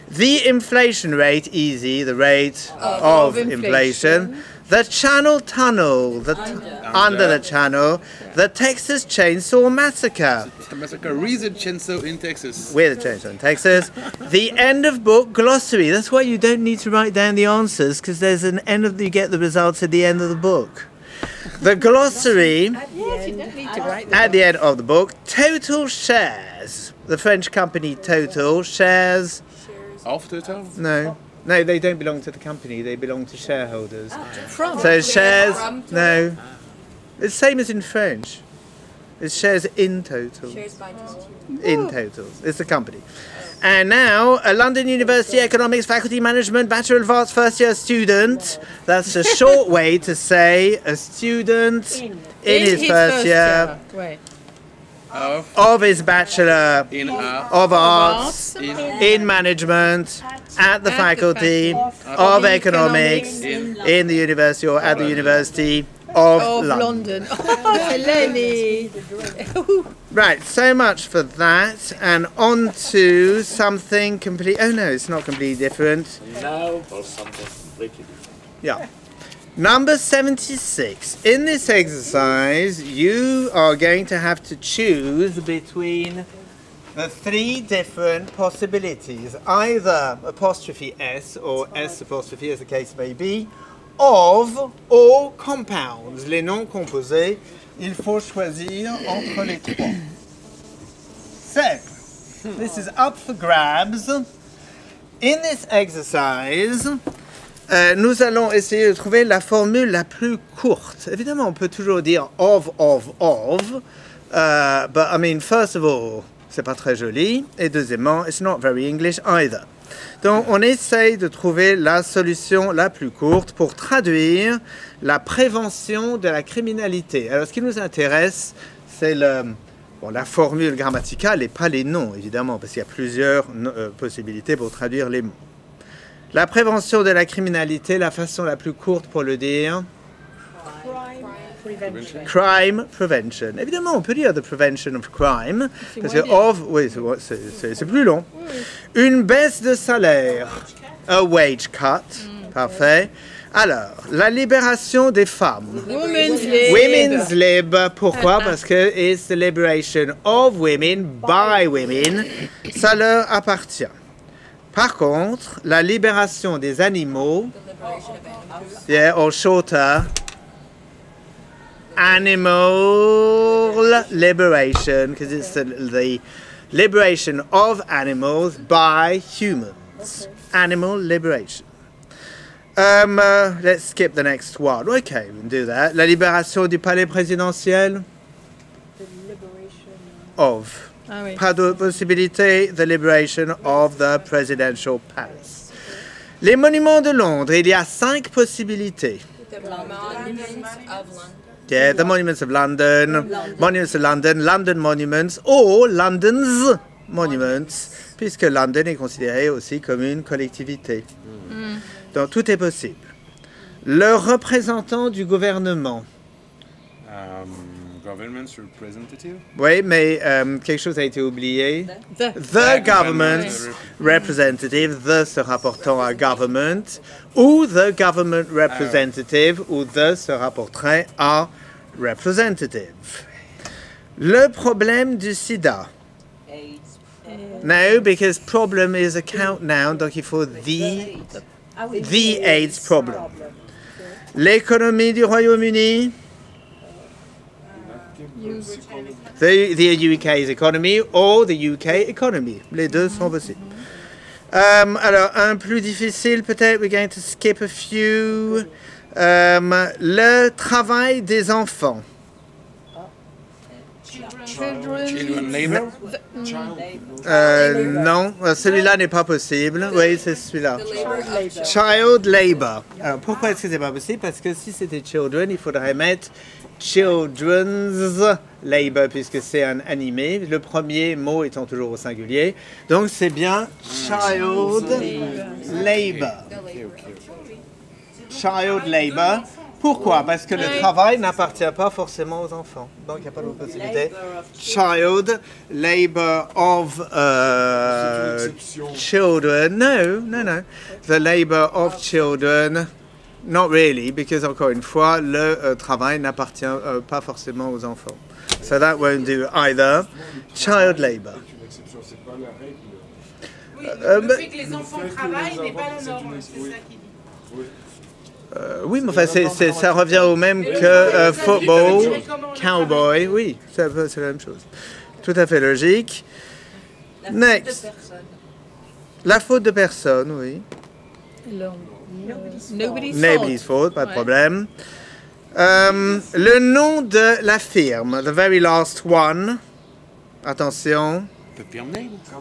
The inflation rate, easy, the rate of inflation. The Channel Tunnel, under the channel. The Texas Chainsaw Massacre. The massacre with a chainsaw in Texas. With a chainsaw in Texas. The end of book glossary. That's why you don't need to write down the answers, because there's an end of, you get the results at the end of the book. The glossary Yes, you don't need to write at the end of the book. Total shares. The French company Total shares. Of Total? No. No, they don't belong to the company. They belong to shareholders. From. So shares, no. It's the same as in French. It's shares in Total. Shares by Total. In Total. It's the company. And now, a London University Economics Faculty Management Bachelor of Arts first year student. That's a short way to say a student in his first year. Wait. Of his Bachelor In of Arts in Management at the Faculty of Economics in the University or at the University of London. Oh, Lenny. Right, so much for that, and on to something complete. Oh no, it's not completely different. Now for something completely different. Yeah. Number 76. In this exercise, you are going to have to choose between the three different possibilities, either apostrophe S or S apostrophe as the case may be, of or compounds, les noms composés. Il faut choisir entre les trois. So, this is up for grabs. In this exercise, nous allons essayer de trouver la formule la plus courte. Évidemment, on peut toujours dire of, but I mean, first of all, c'est pas très joli, et deuxièmement, it's not very English either. Donc, on essaye de trouver la solution la plus courte pour traduire la prévention de la criminalité. Alors, ce qui nous intéresse, c'est la formule grammaticale et pas les noms, évidemment, parce qu'il y a plusieurs possibilités pour traduire les mots. La prévention de la criminalité, la façon la plus courte pour le dire. Crime prevention. Évidemment, on peut dire the prevention of crime, parce que of, oui, c'est plus long. Une baisse de salaire. A wage cut. Parfait. Alors, la libération des femmes. Women's lib. Women's lib. Pourquoi? Parce que it's the liberation of women by women. Ça leur appartient. Par contre, la libération des animaux, yeah, or shorter, animal liberation, because it's the liberation of animals by humans. Animal liberation. Let's skip the next one. Okay, we can do that. La libération du palais présidentiel. The liberation Of. Ah oui. Pas de possibilité, the liberation of the presidential palace. Les monuments de Londres, il y a 5 possibilités. The Monuments of London. Yeah, the monuments of London, monuments of London, London monuments, or London's monuments, puisque London est considéré aussi comme une collectivité. Donc tout est possible. Le représentant du gouvernement. government's representative. Oui, mais quelque chose a été oublié. The government's representative, the se rapportant à government, ou the government representative, ou the se rapporterait à representative. Le problème du sida. No, because problem is a count noun, donc il faut the AIDS problem. L'économie du Royaume-Uni. The UK's economy or the UK economy. Les deux sont possibles. Alors, un plus difficile peut-être, we're going to skip a few. Le travail des enfants. Children labor. Non, celui-là n'est pas possible. Oui, c'est celui-là. Child labor. Alors, pourquoi est-ce que c'est pas possible? Parce que si c'était children, il faudrait mettre children's labor, puisque c'est un animé, le premier mot étant toujours au singulier. Donc, c'est bien child labor. Child labor. Pourquoi? Parce que le travail n'appartient pas forcément aux enfants. Donc, il n'y a pas d'autre possibilité. Child labor of children. No. The labor of children. Not really, because encore une fois, le travail n'appartient pas forcément aux enfants. So that won't do either. Child labor. Le fait que les enfants travaillent n'est pas la norme, c'est ça qu'il dit. Oui, mais enfin, ça revient au même que football, cowboy. Oui, c'est la même chose. Tout à fait logique. Next. La faute de personne, oui. Nobody's fault, pas de problème. Le nom de la firme, the very last one. Attention.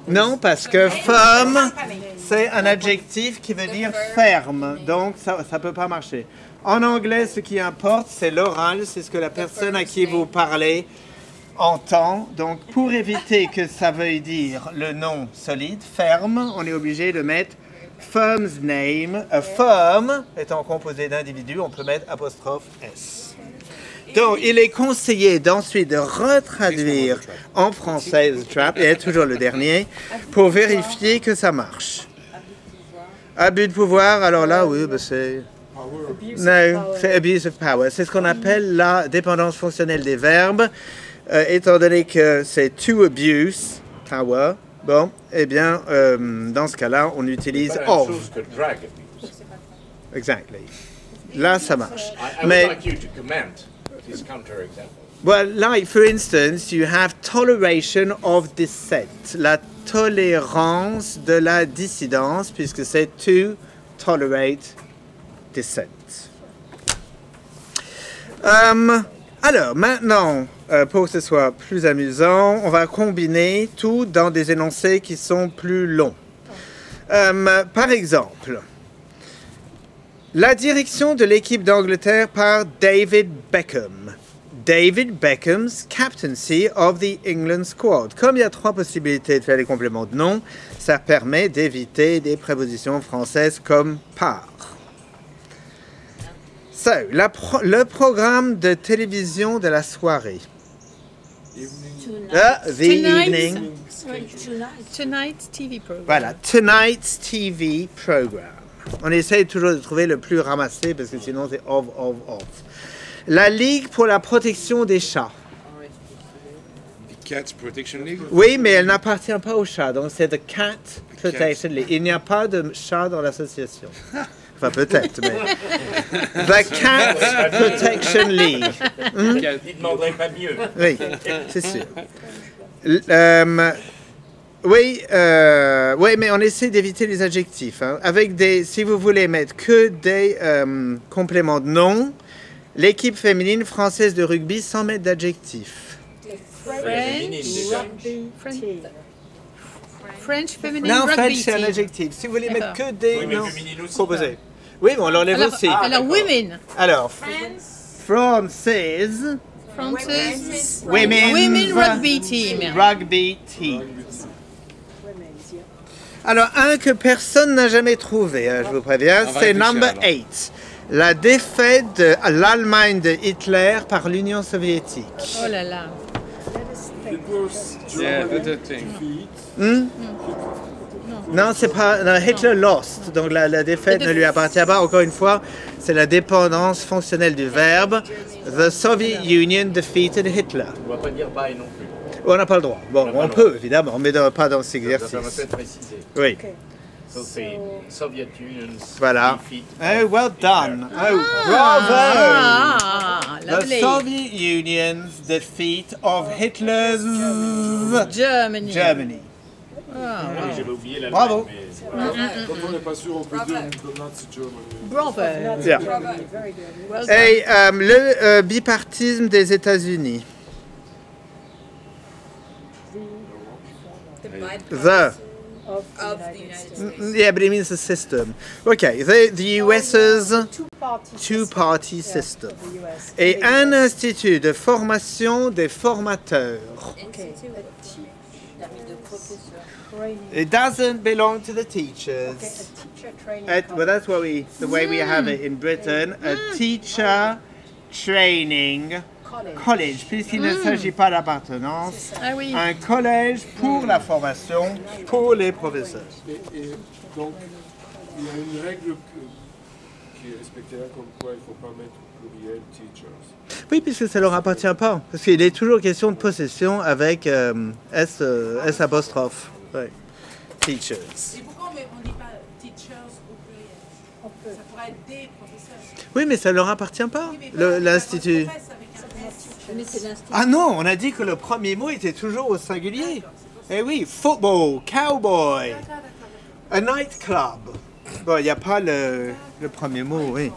Non, parce que firm, c'est un adjectif qui veut dire ferme, donc ça ne peut pas marcher. En anglais, ce qui importe, c'est l'oral, c'est ce que la personne à qui vous parlez entend. Donc, pour éviter que ça veuille dire le nom solide, ferme, on est obligé de mettre firm's name. A firm étant composé d'individus, on peut mettre apostrophe S. Donc, il est conseillé d'ensuite de retraduire en français the trap, et toujours le dernier, pour vérifier que ça marche. Abus de pouvoir, alors là, oui, ben c'est... Non, c'est abuse of power. C'est ce qu'on appelle la dépendance fonctionnelle des verbes. Étant donné que c'est to abuse, power, bon, eh bien, dans ce cas-là, on utilise of. Exactly. Là, ça marche. Mais... Well, like for instance, you have toleration of dissent, la tolérance de la dissidence, puisque c'est to tolerate dissent. Alors, maintenant, pour que ce soit plus amusant, on va combiner tout dans des énoncés qui sont plus longs. Par exemple, la direction de l'équipe d'Angleterre par David Beckham. David Beckham's captaincy of the England squad. Comme il y a trois possibilités de faire des compléments de nom, ça permet d'éviter des prépositions françaises comme par. So, le programme de télévision de la soirée. The evening. Tonight's TV program. Voilà, tonight's TV program. On essaye toujours de trouver le plus ramassé parce que sinon c'est of. La Ligue pour la protection des chats. The Cat Protection League? Oui, mais elle n'appartient pas aux chats, donc c'est the Cat Protection League. Il n'y a pas de chat dans l'association. Enfin, peut-être, mais... The Cat Protection League. Il ne demanderait pas mieux. Oui, c'est sûr. Oui, mais on essaie d'éviter les adjectifs. Hein. Avec des, si vous voulez mettre que des compléments de nom, l'équipe féminine française de rugby sans mettre d'adjectif. French feminine Non, rugby French, c'est un team. adjectif. Si vous voulez mettre que des mais noms féminine aussi, composés. Oui, mais on l'enlève aussi. Alors, women. Alors, Frances, Women's Rugby Team. Rugby Team. Alors, un que personne n'a jamais trouvé, hein, je vous préviens, c'est number 8. La défaite de l'Allemagne de Hitler par l'Union soviétique. Oh là là. Yeah, the thing. Non, c'est pas. Non, Hitler lost. Donc la défaite ne lui appartient pas. Encore une fois, c'est la dépendance fonctionnelle du verbe. The Soviet Union defeated Hitler. On ne va pas dire bye non plus. On n'a pas le droit. Bon, on peut évidemment, mais pas dans cet Ça exercice. va peut-être préciser. Oui. So c'est Soviet Union. Voilà. defeat. Oh, well done. Oh, bravo. Ah, The lovely. Soviet Union's defeat of Hitler's Germany. Germany. Ah, Oui, j'avais oublié la Bravo. Quand on n'est pas sûr, on peut dire Nazi Germany. bravo. Yeah. Well done. Et le bipartisme des États-Unis. The. Of the United States. Yeah, but it means the system. Okay, the US's two-party system. Et un institut de formation des formateurs. Institute of It doesn't belong to the teachers. Well, that's what the way we have it in Britain. A teacher training college, puisqu'il ne s'agit pas d'appartenance. Ah oui. Un collège pour la formation pour les professeurs. Et donc, il y a une règle qui est respectée là, comme quoi il ne faut pas mettre au pluriel teachers. Oui, puisque ça leur appartient pas. Parce qu'il est toujours question de possession avec S apostrophe. Ouais. Teachers. Et pourquoi on ne dit pas teachers au pluriel? Ça pourrait être des professeurs. Oui, mais ça leur appartient pas, Oui, mais l'institut. professe avec un S. Mais c'est l'institut. Ah non, on a dit que le premier mot était toujours au singulier. Eh oui, football, cowboy, a nightclub. Bon, il n'y a pas le premier mot, oui.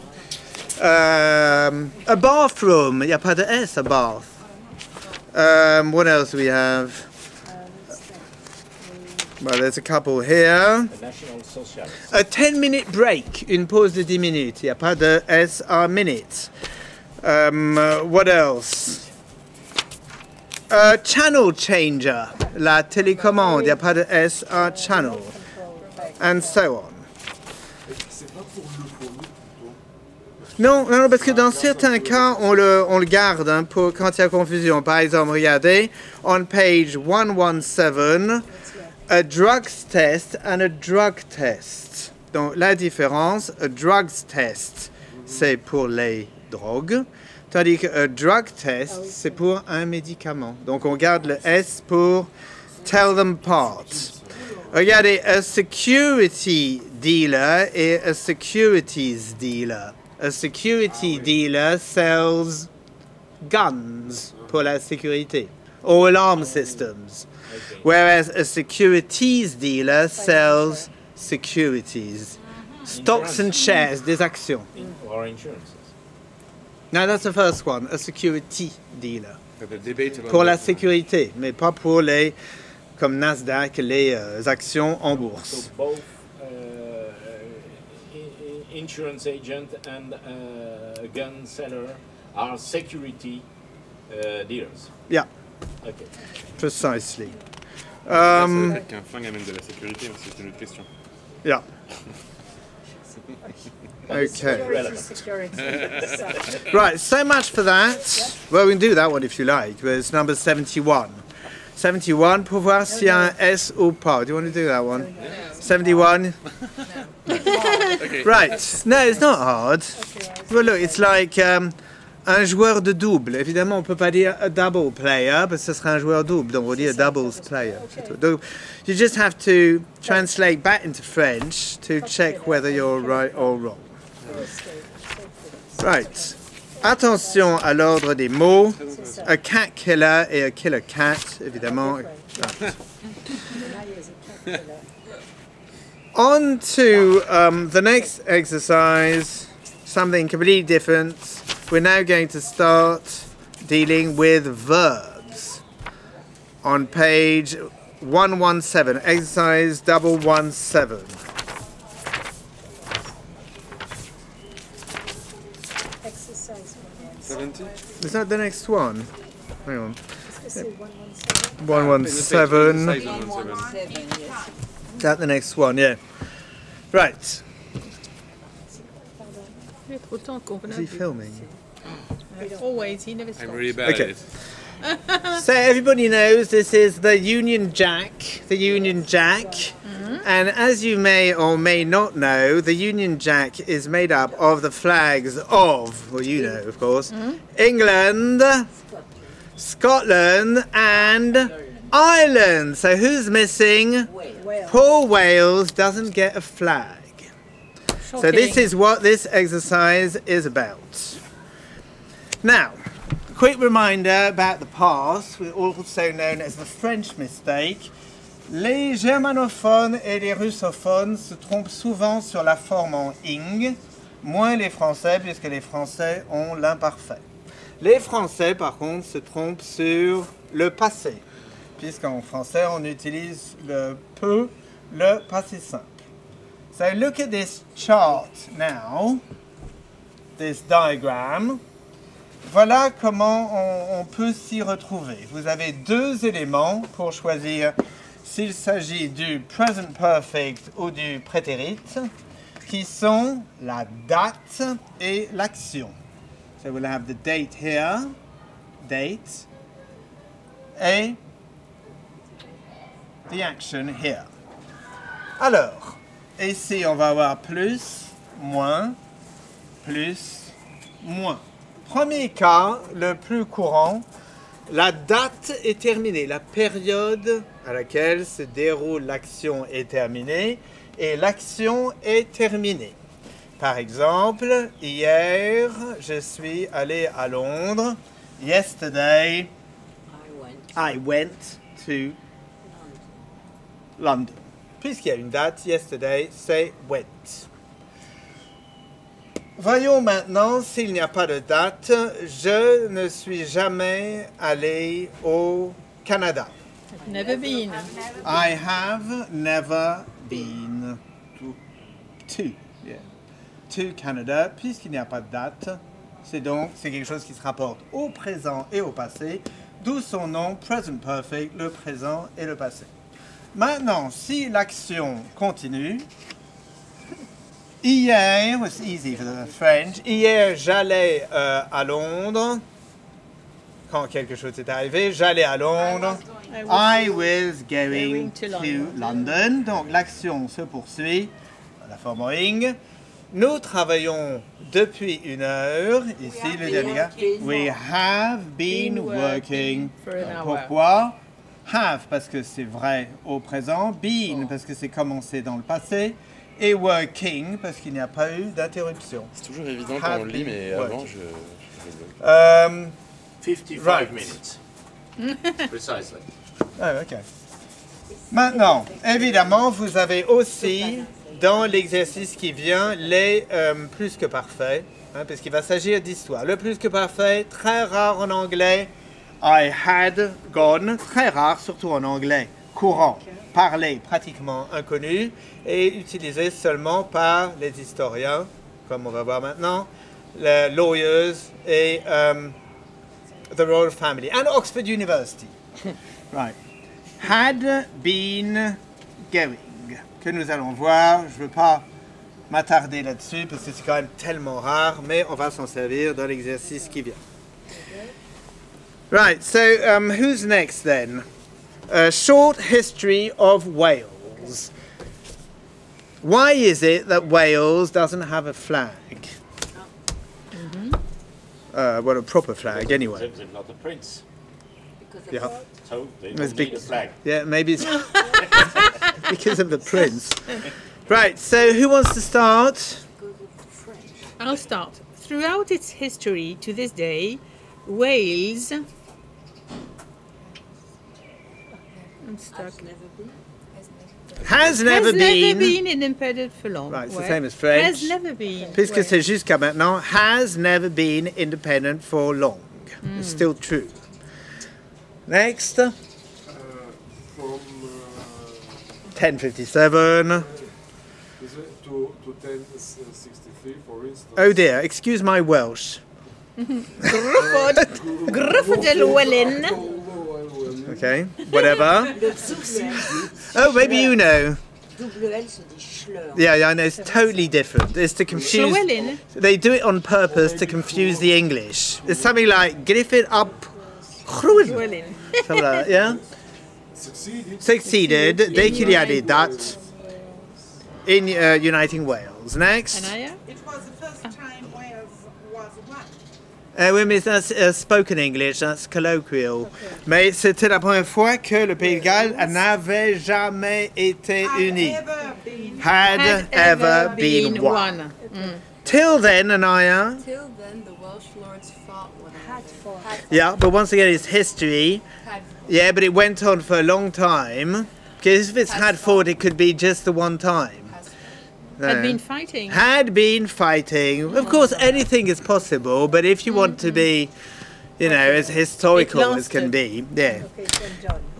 A bathroom, il n'y a pas de S à bath. What else do we have? Well, there's a couple here. The National Socialist. A 10-minute break, une pause de 10 minutes. Il n'y a pas de S à minute. What else? A channel changer, la télécommande. Il n'y a pas de S à channel. And so on. C'est pas pour le phonique plutôt. Non, non, parce que dans certains cas, on le garde hein, pour quand il y a confusion. Par exemple, regardez, on page 117, a drugs test and a drug test. Donc la différence, a drugs test, c'est pour les drogues, tandis qu'un drug test, c'est pour un médicament. Donc on garde le S pour tell them apart. Regardez, a security dealer et a securities dealer. A security dealer sells guns pour la sécurité, or alarm systems, whereas a securities dealer sells securities, stocks and shares, des actions. Or insurances. No, that's the first one, a security dealer. The debate about Pour la sécurité, mais pas pour les, comme Nasdaq, les actions en bourse. So both insurance agent and gun seller are security dealers. Yeah, Okay. precisely. Ça veut dire qu'un flingue amène de la sécurité, hein, c'est une autre question. Yeah. Okay. Right, so much for that. Well, we can do that one if you like, but it's number 71. 71, pour voir s'il y a un S ou pas. Do you want to do that one? 71? Right. No, it's not hard. Well, look, it's like un joueur de double. Évidemment, on ne peut pas dire a double player, parce que ce serait un joueur double. Donc, on dit a doubles player. Donc, you just have to translate back into French to check whether you're right or wrong. Right. Attention à l'ordre des mots. A cat killer et a killer cat, évidemment. On to the next exercise, something completely different. We're now going to start dealing with verbs. On page 117, exercise 117. Exercise 70? Is that the next one? Hang on. 117. 117. Size 117. 117, yes. Is that the next one? Yeah. Right. être autant Is he filming? Always, he never stops. I'm really bad at it. So everybody knows this is the Union Jack. The Union Jack. And as you may or may not know, the Union Jack is made up of the flags of, well you know of course, England, Scotland and Ireland. So who's missing? Poor Wales doesn't get a flag. So this is what this exercise is about. Now, quick reminder about the past, also known as the French mistake. Les germanophones et les russophones se trompent souvent sur la forme en ing, moins les français puisque les français ont l'imparfait. Les français par contre se trompent sur le passé, puisqu'en français on utilise le peu, le passé simple. So look at this chart now, this diagram. Voilà comment on peut s'y retrouver. Vous avez deux éléments pour choisir s'il s'agit du present perfect ou du prétérit, qui sont la date et l'action. So we'll have the date here, date, et the action here. Alors, ici on va avoir plus, moins. Premier cas, le plus courant, la date est terminée, la période à laquelle se déroule l'action est terminée et l'action est terminée. Par exemple, hier, je suis allé à Londres. Yesterday, I went to London. Puisqu'il y a une date, yesterday, c'est went. Voyons maintenant, s'il n'y a pas de date, je ne suis jamais allé au Canada. Never been. I have never been to Canada, puisqu'il n'y a pas de date. C'est quelque chose qui se rapporte au présent et au passé, d'où son nom present perfect, le présent et le passé. Maintenant, si l'action continue, hier, it's easy for the French, hier j'allais à Londres, quand quelque chose est arrivé, j'allais à Londres, I was going to London. Donc l'action se poursuit, la forme ing. Nous travaillons depuis 1 heure, ici le dernier gars. We have been working. Pourquoi? Have parce que c'est vrai au présent, been parce que c'est commencé dans le passé, et working parce qu'il n'y a pas eu d'interruption. C'est toujours évident quand on lit, mais avant je 55 minutes. Precisely. Ah, ok. Maintenant, évidemment, vous avez aussi dans l'exercice qui vient les plus que parfaits, hein, parce qu'il va s'agir d'histoire. Le plus que parfait, très rare en anglais. I had gone, très rare, surtout en anglais, courant, parlé, pratiquement inconnu, et utilisé seulement par les historiens, comme on va voir maintenant, les lawyers et the Royal Family, and Oxford University. Right. Had been going, que nous allons voir. Je ne veux pas m'attarder là-dessus, parce que c'est quand même tellement rare, mais on va s'en servir dans l'exercice qui vient. Right, so who's next then? A short history of Wales. Why is it that Wales doesn't have a flag? Well, a proper flag, anyway. They've not a prince. Yeah. So they don't need a flag. Yeah, maybe it's because of the prince. Right, so who wants to start? I'll start. Throughout its history to this day, Wales... I'm stuck. Has never been independent for long. Right, it's the same as French. Has never been. Puisque c'est jusqu'à maintenant, has never been independent for long. It's still true. Next. From 1057. to 1063, for instance. Oh dear, excuse my Welsh. Grufford de Llewellyn. Okay, whatever. Oh, maybe you know. WL, c'est des schleurs. Yeah, I know, it's totally different. It's to confuse... Llewellyn. They do it on purpose to confuse the English. It's something like, Griffith up... Something like that, yeah? Succeeded. Dès qu'il y a des dates in Uniting Wales. Next. Anaya? It was the first time Wales was one. Oui, mais that's spoken English, that's colloquial. Mais c'était la première fois que le Pays de Galles n'avait jamais été uni. Had ever been one. Till then, Anaya. Till then, the Welsh lords fought one another. Yeah, but once again, it's history. Yeah, but it went on for a long time. Because if it's had fought, it could be just the one time. Had been fighting. Had been fighting. Of course, anything is possible, but if you want to be, you know, as historical as can be, yeah.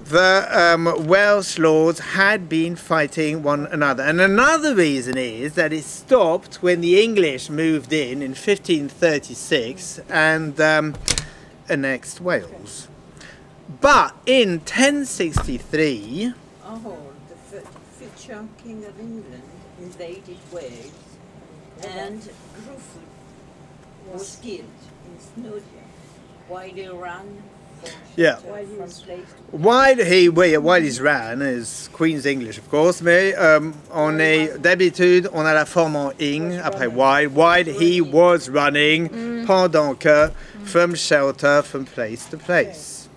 The Welsh lords had been fighting one another. And another reason is that it stopped when the English moved in 1536 and annexed Wales. But in 1063... Oh, the future King of England invaded Wales and Gruffudd was killed in Snowdon while he ran Yeah. from place to While he's ran, is Queen's English of course, mais on est d'habitude on a la forme en ing après while he was running pendant que from shelter from place to place.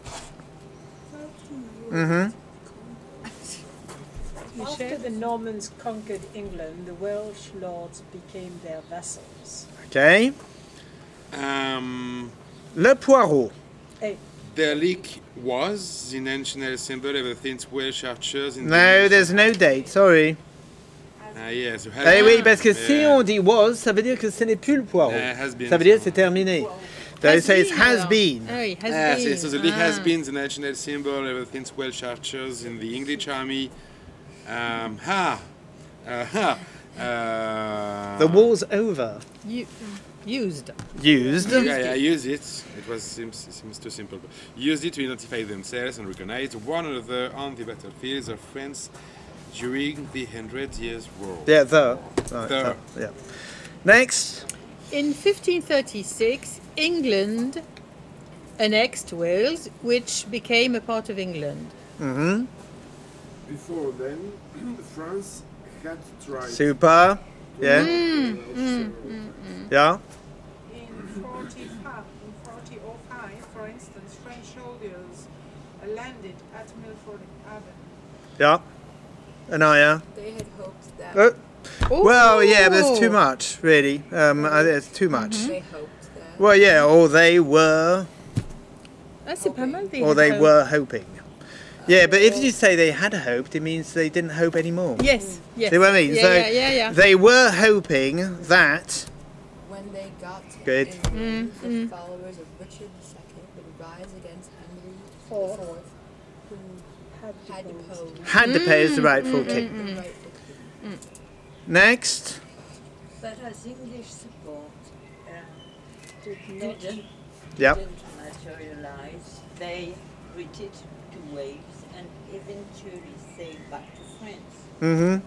After the Normans conquered England, the Welsh lords became their vassals. Okay. Le poireau. Hey. Their leek was the national symbol ever since Welsh archers in No, there's no date, sorry. Yes, Eh oui, parce que si on dit was, ça veut dire que ce n'est plus le poireau. Ça veut dire que c'est terminé. They say it has been. Oh, it has Yes, been. so the leek has been the national symbol ever since Welsh archers in the English army. The war's over. Used. Used. Yeah, use it. It was seems too simple. Used it to identify themselves and recognize one another on the battlefields of France during the 100 Years' War. Yeah, right, yeah. Next. In 1536, England annexed Wales, which became a part of England. Before then, France had tried. Super. Yeah. Yeah. In 1905, for instance, French soldiers landed at Milford Haven. Yeah. Anaya. They had hoped that. Well, yeah, there's too much, really. There's too much. They hoped that. Well, yeah, or they were. C'est pas mal, Or they were hoping. Yeah, but if you say they had hoped, it means they didn't hope anymore. Yes, yes. See what I mean? Yeah, so they were hoping that. When they got Good. in, the followers of Richard II would rise against Henry IV, who had deposed the rightful king. Next. But as English support didn't materialize, they retreated to Wales and eventually sailed back to France. Okay.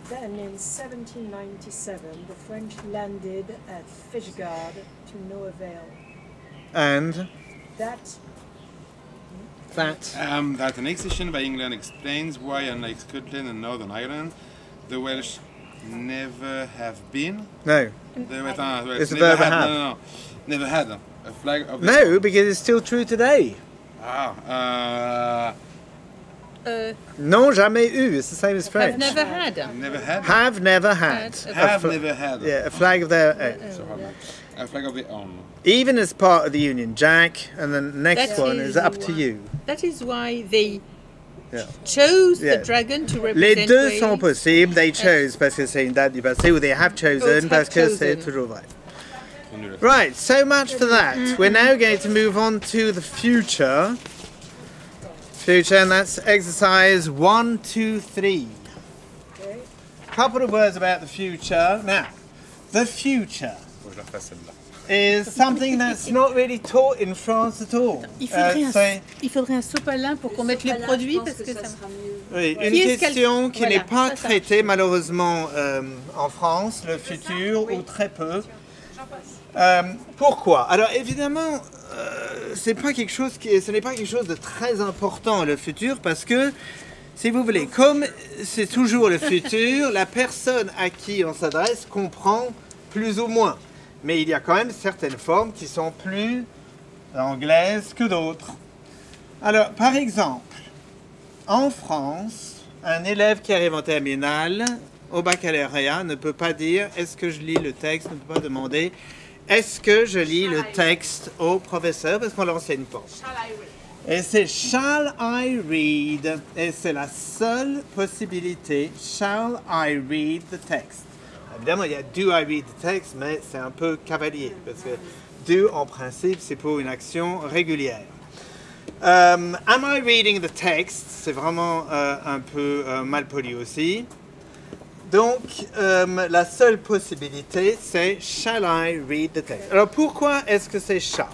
Then in 1797, the French landed at Fishguard to no avail. And that annexation by England explains why, unlike Scotland and Northern Ireland, the Welsh never have been. No. It's a verb have. No. Never had a flag of. No, because it's still true today. Non, jamais eu. It's the same as French. Have never had. Never had. Have never had. Have never had. Yeah, a flag of their own. A flag of their own. Even as part of the Union Jack, and the next one is up to you. That is why they chose the dragon to represent Les deux Wales. sont possibles. They chose parce que c'est une date du passé, ou they have chosen parce que c'est toujours vrai. Right, so much for that. We're now going to move on to the future. And that's exercise 1, 2, 3. A couple of words about the future. Now, the future. is something that's not really taught in France at all. Il faudrait un sopalin pour qu'on mette les produits parce que ça sera mieux. Oui, une question qui n'est pas traitée malheureusement en France, le futur, ou très peu. Pourquoi? Alors évidemment, ce n'est pas quelque chose de très important le futur parce que, si vous voulez, comme c'est toujours le futur, la personne à qui on s'adresse comprend plus ou moins. Mais il y a quand même certaines formes qui sont plus anglaises que d'autres. Alors, par exemple, en France, un élève qui arrive en terminale, au baccalauréat, ne peut pas dire « est-ce que je lis le texte ?» ne peut pas demander « est-ce que je lis le texte au professeur ?» parce qu'on ne l'enseigne pas. Et c'est « shall I read ?» et c'est la seule possibilité « shall I read the text ?» Évidemment, il y a « do I read the text ?» mais c'est un peu cavalier parce que « do » en principe, c'est pour une action régulière. Am I reading the text? C'est vraiment un peu mal poli aussi. Donc, la seule possibilité, c'est shall I read the text? Alors, pourquoi est-ce que c'est shall?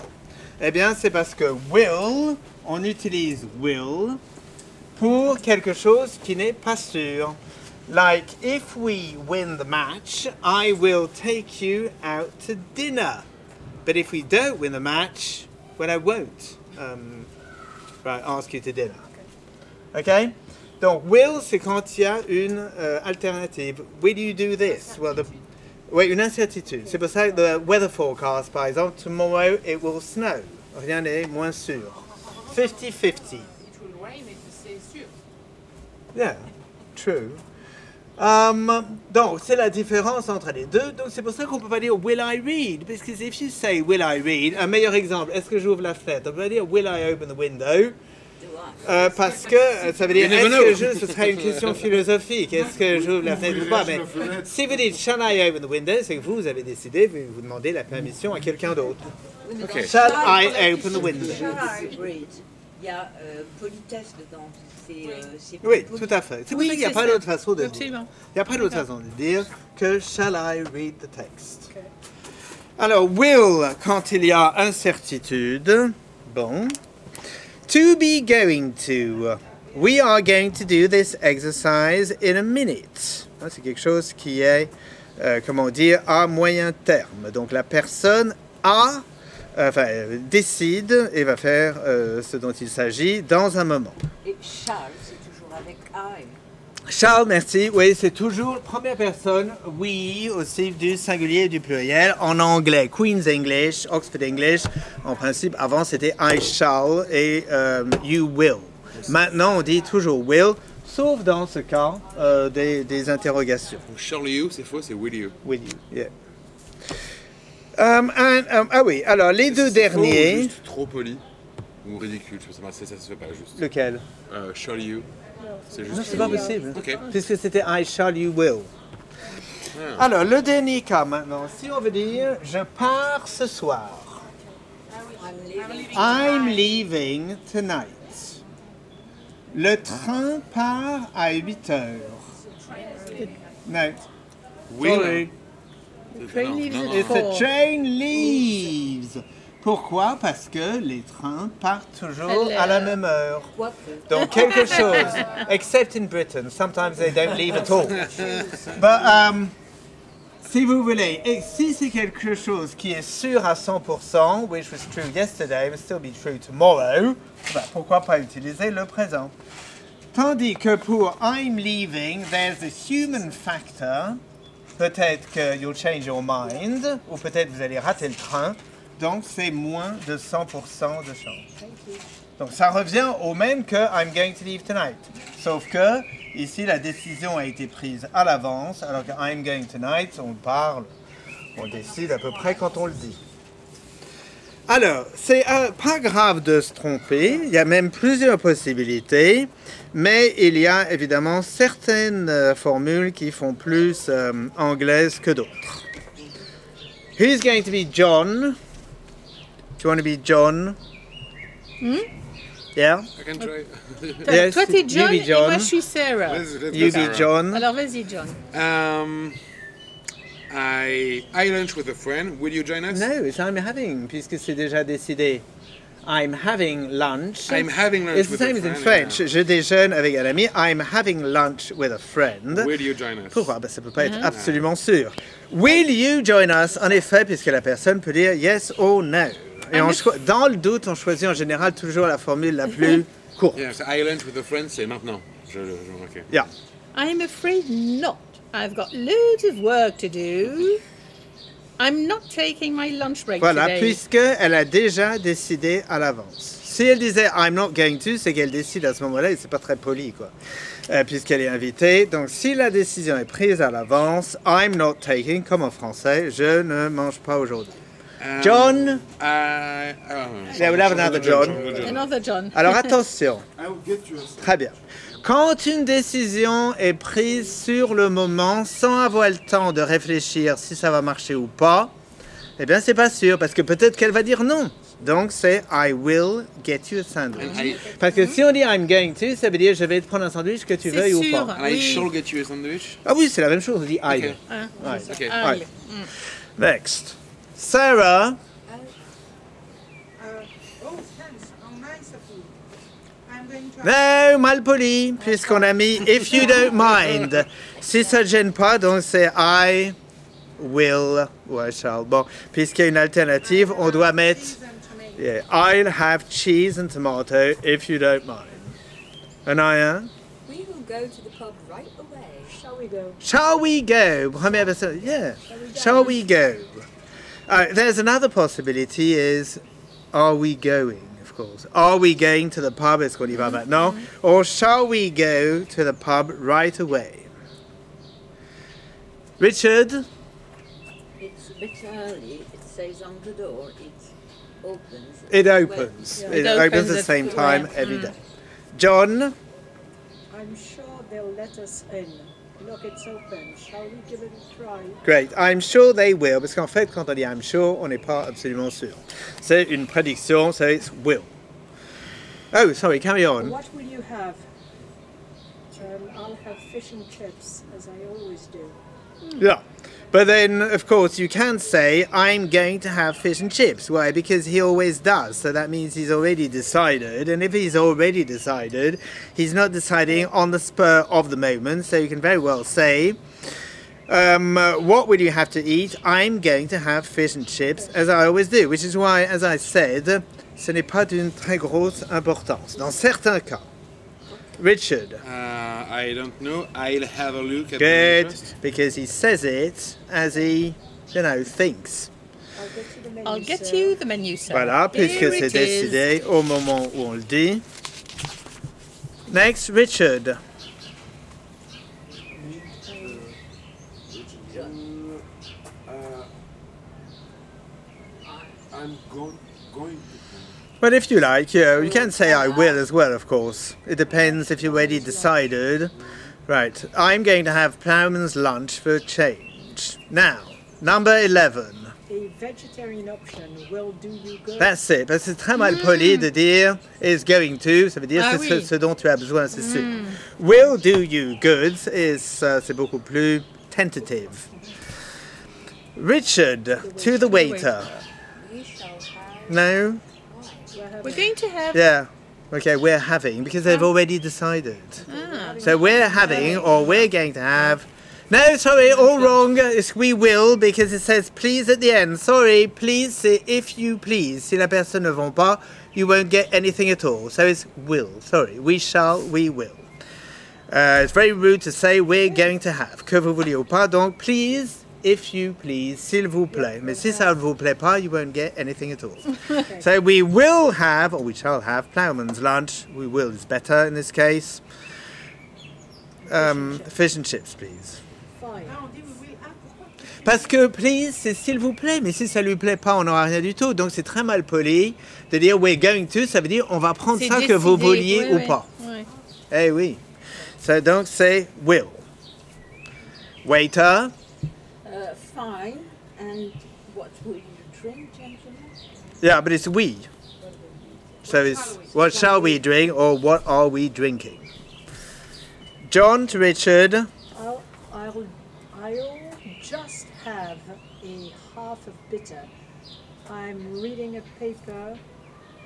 Eh bien, c'est parce que will, on utilise will pour quelque chose qui n'est pas sûr. Like, if we win the match, I will take you out to dinner. But if we don't win the match, well, I won't. Ask you to dinner. Okay? Donc, will, c'est quand il y a une alternative. Will you do this? Well, oui, une incertitude. C'est pour ça que the weather forecast, par exemple, tomorrow it will snow. Rien n'est moins sûr. 50-50. It will rain et c'est sûr. Yeah, true. Donc, c'est la différence entre les deux. Donc, c'est pour ça qu'on ne peut pas dire will I read? Parce que if you say will I read, un meilleur exemple, est-ce que j'ouvre la fenêtre? On peut pas dire will I open the window? Parce que ça veut dire ce serait une question philosophique. Est-ce que j'ouvre la fenêtre ou pas? Mais si vous dites shall I open the window, c'est que vous avez décidé, vous demandez la permission à quelqu'un d'autre. Okay. Shall I open the window? Shall I read? Il y a politesse dedans. Oui, tout à fait. C'est pour ça qu'il n'y a pas d'autre façon de dire. Il n'y a pas d'autre façon de dire que shall I read the text. Okay. Alors, will, quand il y a incertitude, bon. To be going to. We are going to do this exercise in a minute. C'est quelque chose qui est, comment dire, à moyen terme. Donc la personne décide et va faire ce dont il s'agit dans un moment. Et shall, c'est toujours avec I. Shall, merci. Oui, c'est toujours première personne. We, aussi du singulier et du pluriel. En anglais, Queen's English, Oxford English. En principe, avant, c'était I shall et you will. Maintenant, on dit toujours will, sauf dans ce cas des interrogations. Shall you, c'est faux, c'est will you. Will you, yeah. Ah oui, alors les deux derniers. C'est juste trop poli ou ridicule, ça se fait pas juste. Lequel? Shall you. C'est juste. Non, c'est pas possible. Okay. Puisque c'était I shall, you will. Ah. Alors, le dernier cas maintenant, si on veut dire je pars ce soir. I'm leaving tonight. Le train part à 8 heures. No. Will. The train leaves at If 4. the train leaves. Pourquoi? Parce que les trains partent toujours à la même heure. Donc quelque chose, except in Britain, sometimes they don't leave at all. But si vous voulez, et si c'est quelque chose qui est sûr à 100%, which was true yesterday, will still be true tomorrow, ben, pourquoi pas utiliser le présent? Tandis que pour I'm leaving, there's a human factor. Peut-être que you'll change your mind, ou peut-être vous allez rater le train. Donc, c'est moins de 100% de chance. Donc, ça revient au même que I'm going to leave tonight. Sauf que, ici, la décision a été prise à l'avance, alors que I'm going tonight, on parle, on décide à peu près quand on le dit. Alors, c'est pas grave de se tromper, il y a même plusieurs possibilités, mais il y a évidemment certaines formules qui font plus anglaises que d'autres. Who's going to be John? Do you want to be John? Yeah? I can try. Yes, Toi, t'es John, you be John. et moi, je suis Sarah. Let's You go, be Sarah. John. Alors, vas-y, John. I I lunch with a friend. Will you join us? No, it's I'm having, puisque c'est déjà décidé. I'm having lunch. I'm having lunch It's the with same a as in friend. French. Je déjeune avec un ami. I'm having lunch with a friend. Will you join us? Pourquoi? Ça peut pas être absolument sûr. Will you join us? En effet, puisque la personne peut dire yes or no. Et dans le doute, on choisit en général toujours la formule la plus courte. Yes, I lunch with a friend, c'est maintenant. Ok. Yeah. I'm afraid not. I've got loads of work to do. I'm not taking my lunch break Voilà, today. puisqu'elle a déjà décidé à l'avance. Si elle disait I'm not going to, c'est qu'elle décide à ce moment-là et c'est pas très poli, quoi. Puisqu'elle est invitée. Donc, si la décision est prise à l'avance, I'm not taking, comme en français, je ne mange pas aujourd'hui. John? Yeah, we'll have another John. Another John. Alors, attention. I will get you a Très bien. Quand une décision est prise sur le moment, sans avoir le temps de réfléchir si ça va marcher ou pas, eh bien, c'est pas sûr, parce que peut-être qu'elle va dire non. Donc, c'est I will get you a sandwich. Parce que si on dit I'm going to, ça veut dire je vais te prendre un sandwich que tu C'est veuilles ou sûr. pas. And I shall get you a sandwich. Ah oui, c'est la même chose, on dit I. Okay. Ouais. Okay. Allez. Ouais. Next. Sarah. Oh, thanks. How nice of you. I'm going to... No, mal poli, puisqu'on a mis if you don't mind. Si ça ne gêne pas, donc c'est I will ou I shall. Bon, puisqu'il y a une alternative, on doit mettre yeah, I'll have cheese and tomato if you don't mind. Anaya? We will go to the pub right away. Shall we go? Shall we go? Première personne, yeah. Shall we go? There's another possibility is are we going? Of course. Are we going to the pub? Est-ce qu'on y va maintenant? Or shall we go to the pub right away? Richard? It's a bit early. It says on the door. It opens. It opens. Yeah. It It opens opens at the at same 4. time every day. John? I'm sure they'll let us in. Look, it's open. Shall we give it a try? Great. I'm sure they will. Parce qu'en fait, quand on dit I'm sure, on n'est pas absolument sûr. C'est une prédiction, so it's will. Oh, sorry, carry on. What will you have? I'll have fish and chips, as I always do. Yeah. But then, of course, you can say, I'm going to have fish and chips. Why? Because he always does. So that means he's already decided. And if he's already decided, he's not deciding on the spur of the moment. So you can very well say, what will you have to eat? I'm going to have fish and chips, as I always do. Which is why, as I said, ce n'est pas d'une très grosse importance. Dans certains cas. Richard. I don't know. I'll have a look at the Good, interest. because he says it as he, thinks. I'll get you the menu, I'll get you the menu, sir. Voilà, puisque Here c'est it décidé is. au moment où on le dit. Next, Richard. I'm going to. But if you like, you can say I will as well, of course. It depends if you're already decided. Right, I'm going to have Plowman's lunch for a change. Now, number 11. A vegetarian option will do you good. That's it. Parce que c'est très mal poli de dire is going to. Ça veut dire Ah c'est oui. ce dont tu as besoin, c'est sûr. Will do you good c'est beaucoup plus tentative. Richard, to the waiter. We shall have. No? We're going to have... Yeah. Okay, we're having, because they've already decided. Ah. So we're having, or we're going to have. No, sorry, all wrong. It's we will, because it says please at the end. Sorry, please, c'est if you please. Si la personne ne vend pas, you won't get anything at all. So it's will. Sorry, we shall, we will. It's very rude to say we're going to have. Que vous vouliez ou pas, donc please, if you please, s'il vous plaît. Mais si ça ne vous plaît pas, you won't get anything at all. So we will have, or we shall have, Plowman's lunch. We will is better in this case. Fish and chips, please. Fine. Ah, on dit we will have. Pourquoi? Parce que please, c'est s'il vous plaît, mais si ça lui plaît pas, on n'aura rien du tout. Donc c'est très mal poli de dire we're going to, ça veut dire on va prendre C'est ça que vous décidé, vouliez ouais, ou ouais, pas. ouais. Eh oui. So, donc c'est will. Waiter. Fine. And what will you drink, gentlemen? Yeah, but it's we. So it's what shall we drink or what are we drinking? John to Richard. I'll just have a half of bitter. I'm reading a paper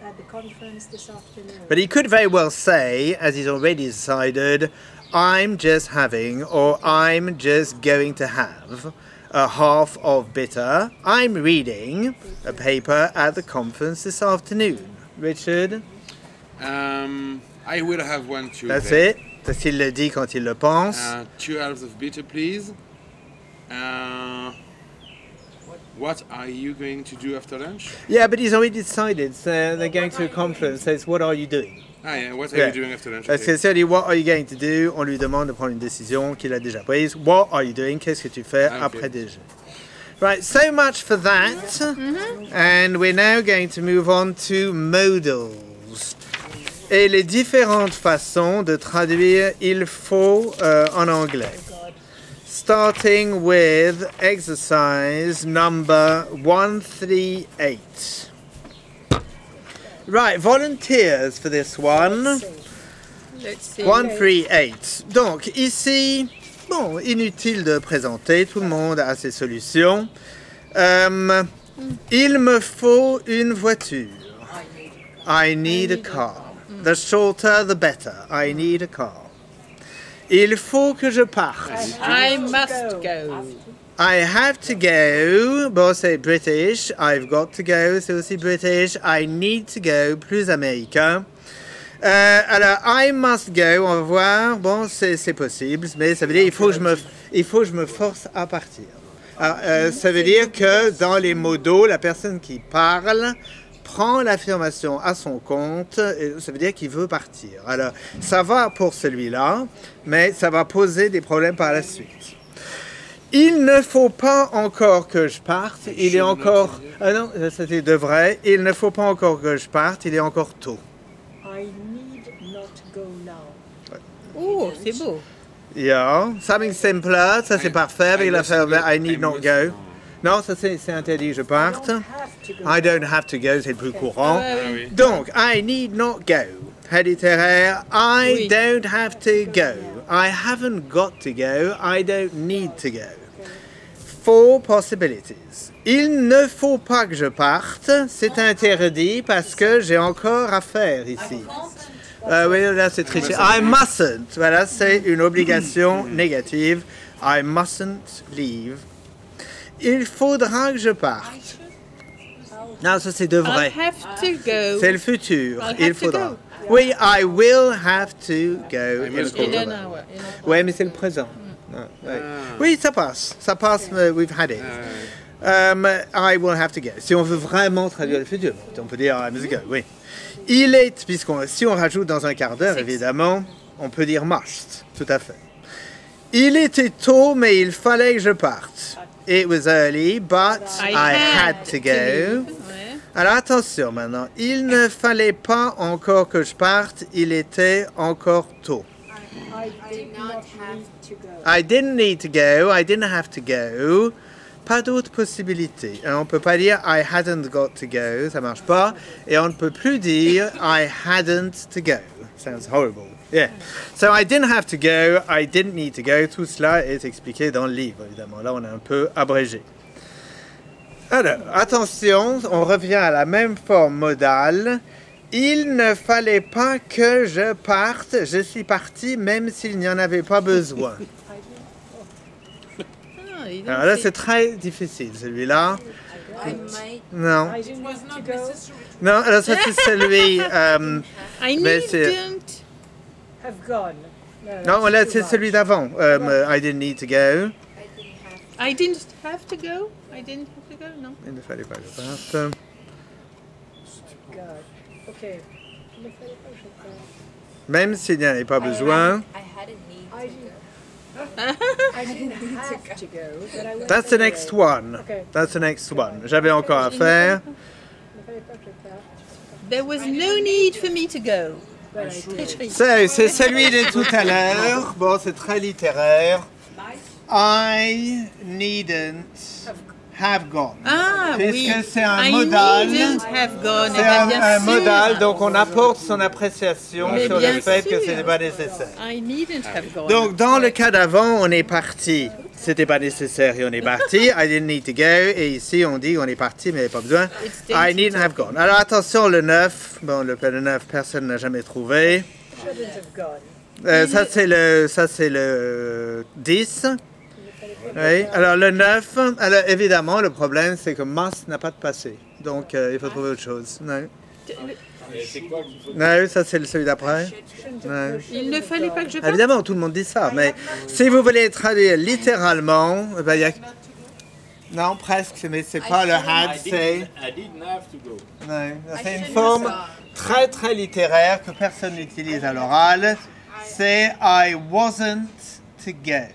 at the conference this afternoon. But he could very well say, as he's already decided, I'm just having, or I'm just going to have, a half of bitter. I'm reading a paper at the conference this afternoon. Richard? I will have one too. That's it. Parce qu'il le dit quand il le pense. 2 halves of bitter, please. What are you going to do after lunch? Yeah, but he's already decided. So they're going to a conference. Says, what are you doing? Ah, yeah. What are you doing after lunch? Parce que si on dit what are you going to do, on lui demande de prendre une décision qu'il a déjà prise. What are you doing? Qu'est-ce que tu fais après déjeuner? Right, so much for that. And we're now going to move on to modals. Et les différentes façons de traduire il faut en anglais. Starting with exercise number 138. Right, volunteers for this one. Let's see. 138. Donc ici, bon, inutile de présenter, tout le monde a ses solutions. Il me faut une voiture. I need a car. The shorter, the better. I need a car. Il faut que je parte. I must go. I have to go. Bon, c'est British. I've got to go. C'est aussi British. I need to go. Plus américain. Alors, I must go. On va voir. Bon, c'est possible. Mais ça veut dire il faut que je me force à partir. Alors, ça veut dire que dans les modaux, la personne qui parle prend l'affirmation à son compte, et ça veut dire qu'il veut partir. Alors, ça va pour celui-là, mais ça va poser des problèmes par la suite. Il ne faut pas encore que je parte, il est encore... Ah non, c'était devrait. Il ne faut pas encore que je parte, il est encore tôt. I need not go now. Oh, c'est beau. Yeah, something simpler, ça c'est parfait, avec l'affaire I need not go. Non, ça c'est interdit, je parte. I don't have to go, c'est le plus courant. Donc, I need not go. Head littéraire, I don't have to go. I haven't got to go, I don't need to go. 4 possibilities. Il ne faut pas que je parte, c'est interdit parce que j'ai encore à faire ici. Oui, là c'est triché. I mustn't, voilà, c'est une obligation négative. I mustn't leave. Il faudra que je parte. Non, ça c'est devrait. I'll have to go. C'est le futur. I'll Il have to faudra. go. Oui, I will have to go. In an hour. Oui, mais c'est le présent. Oui, ça passe. Ça passe, we've had it. I will have to go. Si on veut vraiment traduire le futur, on peut dire I must go, oui. Il est, si on rajoute dans un quart d'heure, évidemment, on peut dire must, tout à fait. Il était tôt, mais il fallait que je parte. It was early, but I had to go. Alors attention maintenant, il ne fallait pas encore que je parte, il était encore tôt. I didn't need to go, I didn't have to go. Pas d'autres possibilités. On ne peut pas dire I hadn't got to go, ça marche pas. Et on ne peut plus dire I hadn't to go. Sounds horrible. Yeah. So I didn't have to go, I didn't need to go. Tout cela est expliqué dans le livre, évidemment. Là, on a un peu abrégé. Alors, attention, on revient à la même forme modale. Il ne fallait pas que je parte. Je suis parti même s'il n'y en avait pas besoin. Alors là, c'est très difficile, celui-là. Non. Non, alors ça, c'est celui... I needn't have gone. Non, là, c'est celui d'avant. I didn't need to go. I didn't have to go. I didn't have to go, non. Il ne fallait pas que je parte. Okay. Même s'il n'y en avait pas besoin. I didn't have to go, but I went That's the next one. That's the next one. J'avais encore à faire. There was no need for me to go. C'est celui de tout à l'heure. Bon, c'est très littéraire. I needn't have gone. Ah oui. Puisque c'est un I modal. needn't have gone. C'est un modal, donc on apporte son appréciation Mais sur bien le fait sûr. que ce n'est pas nécessaire. I needn't have gone. Donc dans le cas d'avant, on est parti c'était pas nécessaire et on est parti. I didn't need to go. Et ici, on dit on est parti, mais il n'y avait pas besoin. I needn't have gone. Alors attention, le 9. Bon, le 9, personne n'a jamais trouvé. Ça, c'est le 10. Oui. Alors le 9. Alors évidemment, le problème, c'est que must n'a pas de passé. Donc, il faut trouver autre chose. Non. C'est quoi qu'il faut... Non, ça c'est celui d'après. Il ne fallait pas que je parte. Évidemment, tout le monde dit ça, mais si vous voulez traduire littéralement, ben, y a... non, presque, mais c'est pas le had, c'est... C'est une forme très très littéraire que personne n'utilise à l'oral. C'est I wasn't to go.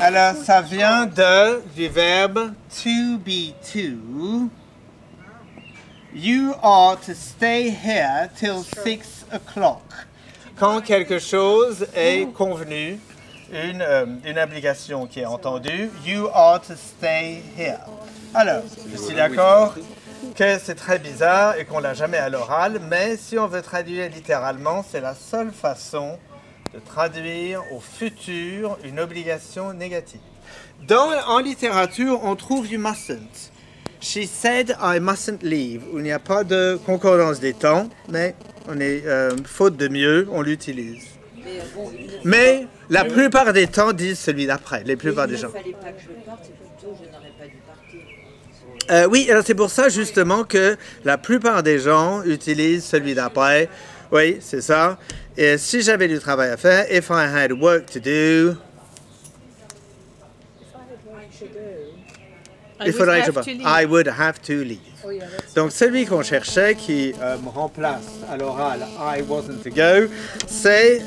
Alors, ça vient du verbe to be to. You are to stay here till 6 o'clock. Quand quelque chose est convenu, une obligation qui est entendue, you are to stay here. Alors, je suis d'accord que c'est très bizarre et qu'on l'a jamais à l'oral, mais si on veut traduire littéralement, c'est la seule façon de traduire au futur une obligation négative. En littérature, on trouve du mustn't. She said I mustn't leave. Il n'y a pas de concordance des temps, mais on est faute de mieux, on l'utilise. Mais la plupart des temps disent celui d'après, les plupart des gens. Il ne fallait pas que je parte, c'est plutôt je n'aurais pas dû partir. Oui, alors c'est pour ça justement que la plupart des gens utilisent celui d'après. Oui, c'est ça. Et si j'avais du travail à faire, if I had work to do... I would have to leave. Donc celui qu'on cherchait qui me remplace à l'oral I wasn't to go, c'est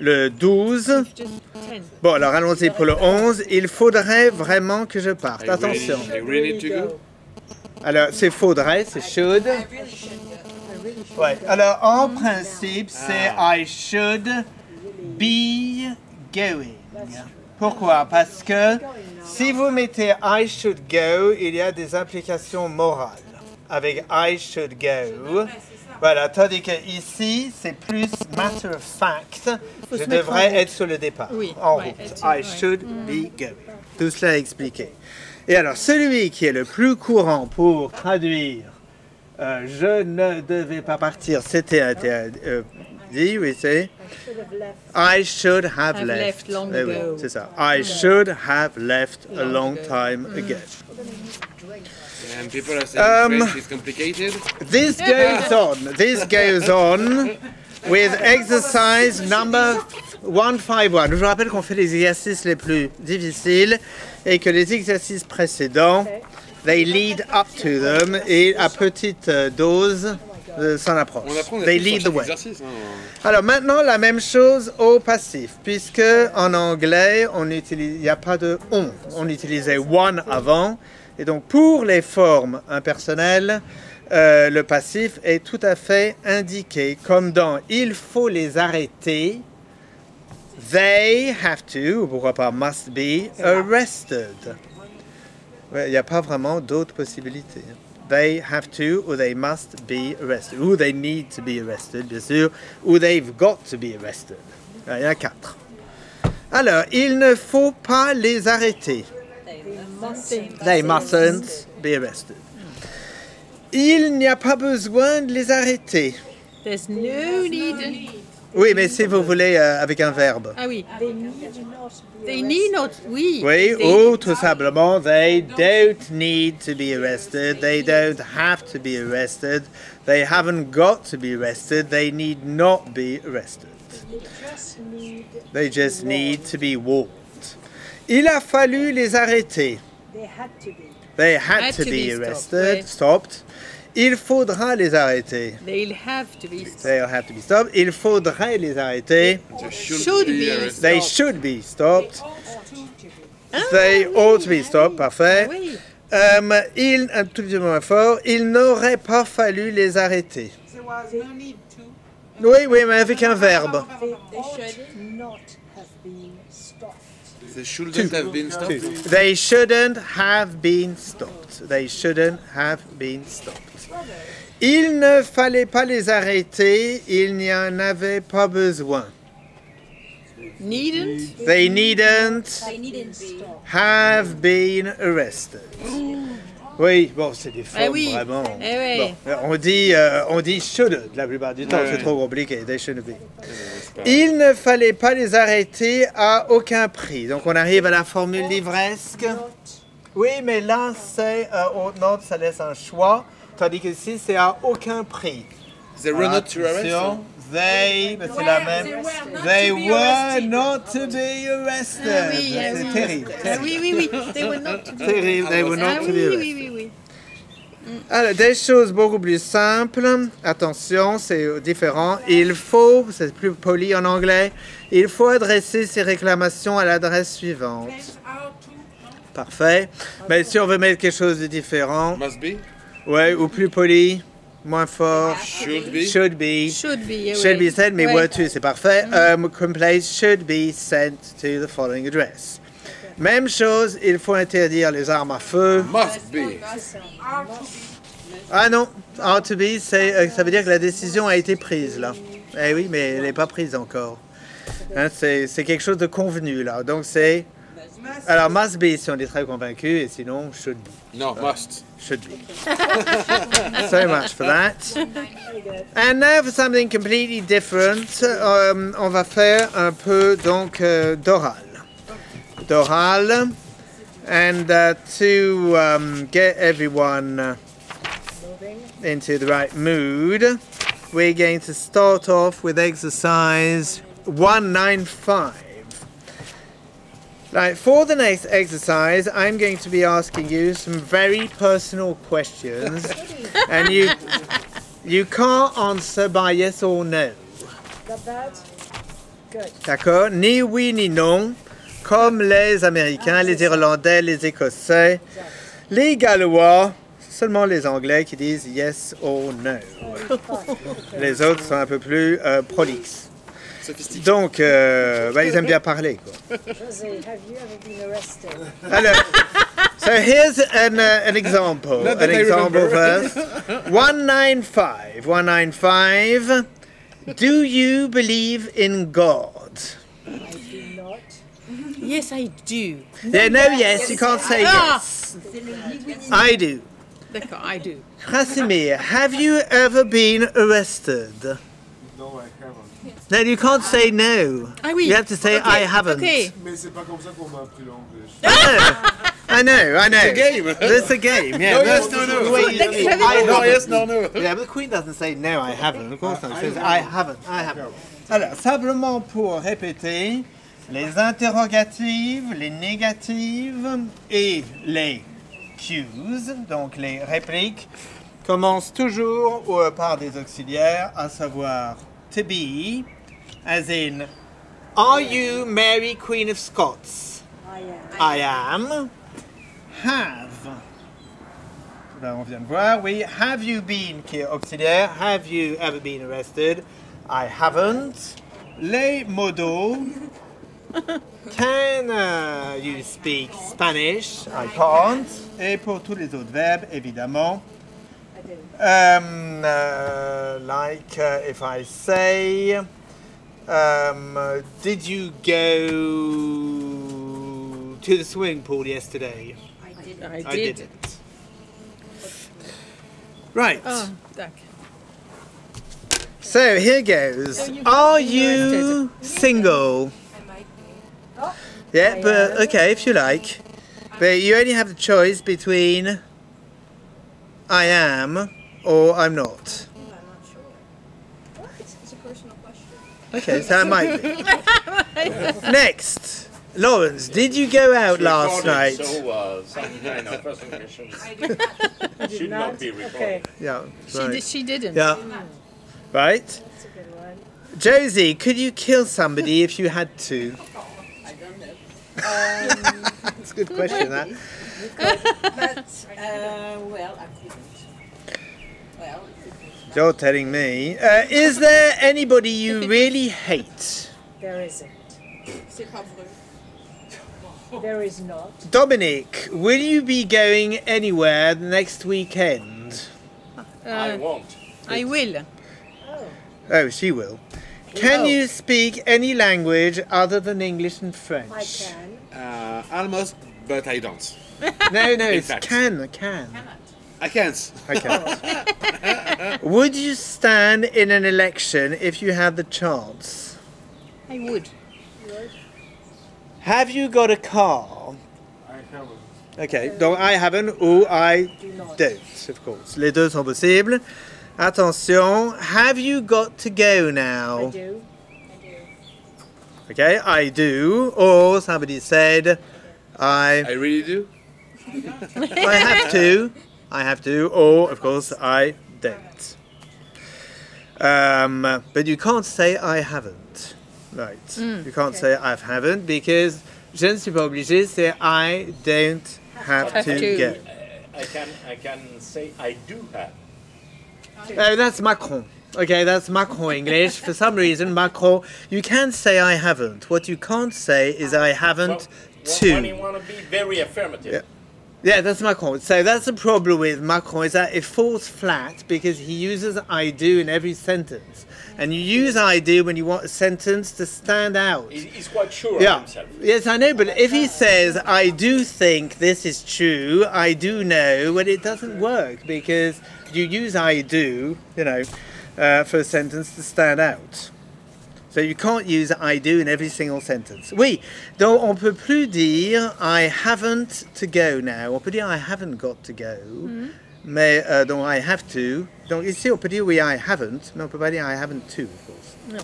le 12. Bon, alors allons-y pour le 11. Il faudrait vraiment que je parte. Attention. Alors c'est faudrait, c'est should. Ouais. Alors en principe c'est I should be going. Pourquoi? Parce que si vous mettez I should go, il y a des implications morales avec I should go. Voilà, tandis que ici, c'est plus matter of fact. Je devrais être sur le départ, en route. I should be going. Tout cela est expliqué. Et alors, celui qui est le plus courant pour traduire je ne devais pas partir, c'était dit, oui, c'est I should have left long ago. Oui, c'est ça. I should have left a long time ago. And people are saying French is complicated. This goes on with exercise number 151. Je vous rappelle qu'on fait les exercices les plus difficiles et que les exercices précédents, they lead up to them, et à petite dose s'en approche. They lead the way. Alors maintenant, la même chose au passif, puisque en anglais, il n'y a pas de on. On utilisait one avant, et donc pour les formes impersonnelles, le passif est tout à fait indiqué, comme dans il faut les arrêter. They have to, ou pourquoi pas must be, arrested. Il n'y a pas vraiment d'autres possibilités. They have to, ou they must be arrested. Ou they need to be arrested, bien sûr. Ou they've got to be arrested. Il y en a 4. Alors, il ne faut pas les arrêter. They mustn't be arrested. Il n'y a pas besoin de les arrêter. There's no need. Oui, mais si vous voulez avec un verbe. Ah oui. They need not, oui. Oui, ou tout simplement, they don't need to be arrested, they don't have to be arrested, they haven't got to be arrested, they need not be arrested. They just need to be warned. Il a fallu les arrêter. They had to be arrested, stopped. Il faudra les arrêter. They'll have to be stopped. They'll have to be stopped. Il faudrait les arrêter. They should be stopped. They ought to be stopped. Parfait. Un tout petit peu moins fort. Il n'aurait pas fallu les arrêter. Oui, oui, mais avec un verbe. They shouldn't have been stopped. They shouldn't have been stopped. They shouldn't have been stopped. Il ne fallait pas les arrêter, il n'y en avait pas besoin. Needn't. They needn't They needn't be. have been arrested. Oui, bon, c'est des formes oui. vraiment. Eh oui. Bon, on dit shouldn't la plupart du temps, Ouais. c'est trop compliqué. They shouldn't be. Il ne fallait pas les arrêter à aucun prix. Donc on arrive à la formule livresque. Oui, mais là, c'est au nord, ça laisse un choix, tandis que ici, c'est à aucun prix. They were not to arrest Attention, them. they, ben, c'est la même. They were not to be arrested. Ah oui, ah C'est oui. terrible. Ah oui, oui, oui. They were not to be. Terrible, they were Ah not to oui, be oui, arrested. oui, oui. Alors, des choses beaucoup plus simples. Attention, c'est différent. Il faut, c'est plus poli en anglais, il faut adresser ses réclamations à l'adresse suivante. Parfait. Mais si on veut mettre quelque chose de différent, Must be. ouais, ou plus poli, moins fort. Should be. Should be. Should be. eh Should oui. be sent, mais Ouais. were to, c'est parfait. Complaints should be sent to the following address. Même chose, il faut interdire les armes à feu. Must be. Ah non, are to be, ça veut dire que la décision a été prise là. Eh oui, mais elle n'est pas prise encore. Hein, c'est quelque chose de convenu là. Donc c'est... Alors must be si on est très convaincu, et sinon should be. No, must. Should be. So much for that. And now for something completely different, on va faire un peu donc d'oral. D'oral. And to get everyone into the right mood, we're going to start off with exercise 195. Right, for the next exercise, I'm going to be asking you some very personal questions, and you can't answer by yes or no. Got that? Good. D'accord? Ni oui ni non, comme les Américains, les Irlandais, les Écossais, les Gallois, seulement les Anglais qui disent yes or no. Les autres sont un peu plus prolixes. Donc, ils aiment bien parler, quoi. Jose, have you ever been arrested? Alors, so here's an example. Not that An I example remember. first. 195. 195. Do you believe in God? I do not. Yes, I do. Yeah, no, yes. You can't say Ah. yes. I do. D'accord, I do. Krasimir, have you ever been arrested? No, I haven't. No, you can't say no. Ah oui. You have to say Okay, I haven't. Okay. Mais c'est pas comme ça qu'on m'a appris l'anglais. I know. It's a game. It's a game, yeah. No, That's yes, no, no. the way you That's speak. very I good. No, haven't. yes, no, no. Yeah, but the Queen doesn't say no, I haven't. Of course not. She says I haven't. Alors, simplement pour répéter, les interrogatives, les négatives et les cues, donc les répliques, commencent toujours par des auxiliaires, à savoir to be, as in, are you Mary Queen of Scots? I am. I am. Have. Ben, on vient de voir, oui. Have you been, qui est auxiliaire. Have you ever been arrested? I haven't. Les modos. Can you speak Spanish? I can't. Et pour tous les autres verbes, évidemment. Like if I say, did you go to the swimming pool yesterday? I I did. didn't. Right. Oh, tac. So here goes. Are you single? I might be. Yeah, but okay, if you like. But you only have the choice between I am or I'm not. I'm not sure. What? It's a personal question. Okay, so that might be. Next. Lawrence, did you go out last night? So, some kind of first impression should not be recorded. Okay, Yeah, She, right. she didn't. Yeah. Right. that's a good one. Josie, could you kill somebody if you had to? I don't know. That's a good question, that. But, well, I couldn't. Well, if it was You're telling me. Is there anybody you really hate? There isn't. C'est pas vrai. There is not. Dominic, will you be going anywhere next weekend? I won't. I will. Oh, she will. Can you speak any language other than English and French? I can. Almost, but I don't. No, it's fact. can. I can't. I can't. Would you stand in an election if you had the chance? I would. Have you got a car? I haven't. Okay, donc I haven't ou I don't, of course. Les deux sont possibles. Attention, have you got to go now? I do. Okay, I do. Or somebody said, I really do. I have to. I have to. Or, of course, I don't. But you can't say I haven't. Right. You can't say I haven't because je ne suis pas obligé, c'est I don't have to go. I can say I do have. Oh, that's Macron. Okay, that's Macron English. For some reason, Macron, you can say I haven't. What you can't say is I haven't When you want to be very affirmative. Yeah, that's Macron. So that's the problem with Macron, is that it falls flat because he uses I do in every sentence. And you use I do when you want a sentence to stand out. He's quite sure of himself. Yes, I know, but if he says, I do think this is true, I do know, well, it doesn't work because you use I do, for a sentence to stand out. So you can't use I do in every single sentence. Oui, donc on peut plus dire I haven't to go now. On peut dire I haven't got to go, mais donc I have to. Donc ici on peut dire oui I haven't, mais on peut pas dire I haven't to, of course. No.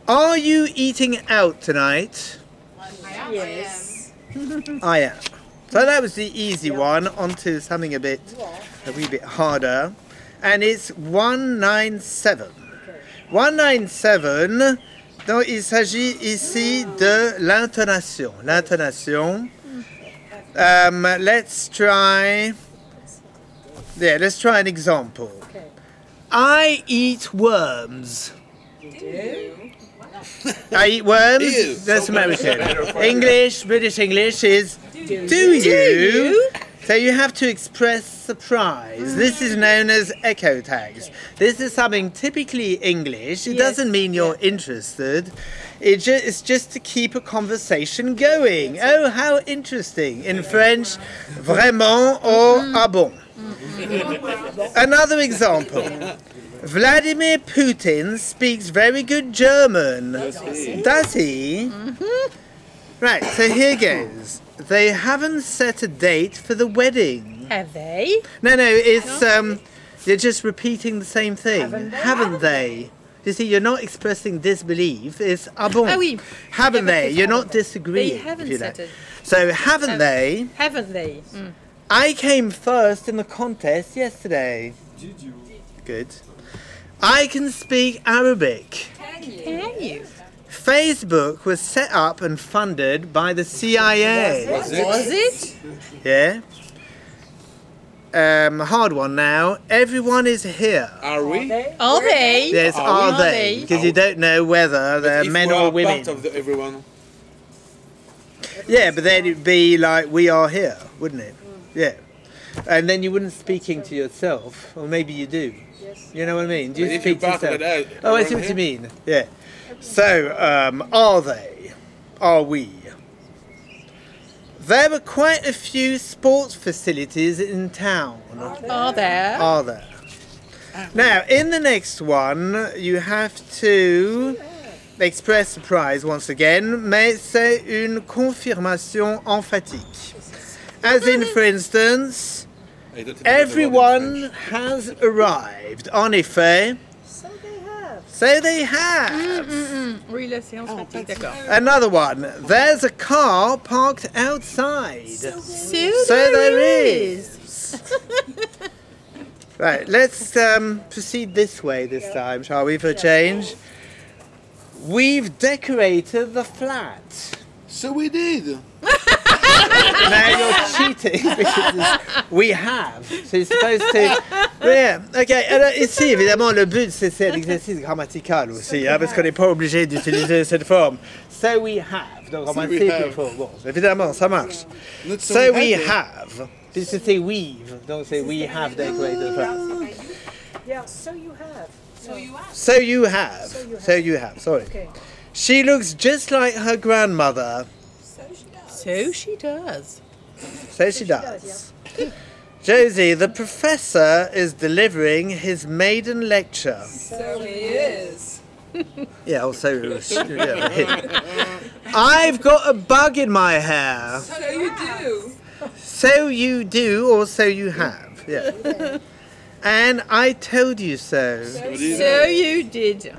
Are you eating out tonight? Yes. I am. So that was the easy one. On to something a wee bit harder. And it's 197. 197, donc il s'agit ici de l'intonation. L'intonation. Let's try an example. Okay. I eat worms. You do? I eat worms. Ew. That's So much American. better for English, British English is do you? So you have to express surprise. This is known as echo tags. This is something typically English. It doesn't mean you're interested. It's just to keep a conversation going. Oh, how interesting. In French, vraiment or ah bon. Another example. Vladimir Putin speaks very good German. Does he? Right, so here goes. They haven't set a date for the wedding. Have they? No, it's you're just repeating the same thing. Haven't they? You see, you're not expressing disbelief. It's ah bon. Ah oui. Haven't they? You're not disagreeing. They haven't if you set like. it. So haven't they? Haven't they? I came first in the contest yesterday. Did you? Good. I can speak Arabic. Can you? Facebook was set up and funded by the CIA. Was it? Yeah. Hard one now. Everyone is here. Are we? Are they? Yes, are they? Because you don't know whether they're If men we or are women. part of everyone. Yeah, but then it'd be like we are here, wouldn't it? Yeah. And then you wouldn't speaking to yourself, or maybe you do. Yes. You know what I mean? Do you But if speak to you're part of yourself? it, Oh, I see what you mean. Yeah. So, are they? Are we? There were quite a few sports facilities in town. Are there? Are there? Now, in the next one, you have to express surprise once again, mais c'est une confirmation emphatique. As in, for instance, I don't remember the word in everyone French. has arrived. En effet, So they have. so they have. Oui, la séance pratique, d'accord. Another one. There's a car parked outside. So there is. Right, let's proceed this way this time, shall we, for a change? We've decorated the flat. So we did. Now you're cheating because we have. So you're supposed to. Yeah. Okay. Alors ici, évidemment, le but c'est l'exercice grammatical aussi, hein, parce qu'on n'est pas obligé d'utiliser cette forme. So we have. Donc on va we dire have. qu'il faut. Bon, évidemment, ça marche. Not So we have. Puisque c'est we've, donc c'est we have decorated the flat. Yeah, so you have. So you have. Sorry. Okay. She looks just like her grandmother. So she does. So she does. Josie, the professor is delivering his maiden lecture. So he is. Yeah, also. I've got a bug in my hair. So you do. So you do, or so you have. Yeah. And I told you so. So you did.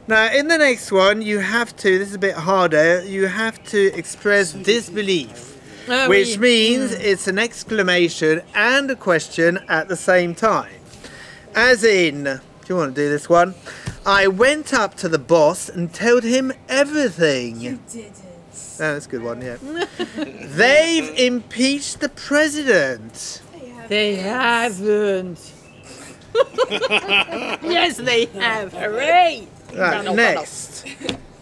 Now, in the next one, you have to, this is a bit harder, you have to express disbelief, which means it's an exclamation and a question at the same time. As in, do you want to do this one? I went up to the boss and told him everything. You didn't. Oh, that's a good one, yeah. They've impeached the president. They haven't. Yes, they have. Hooray! Right, next.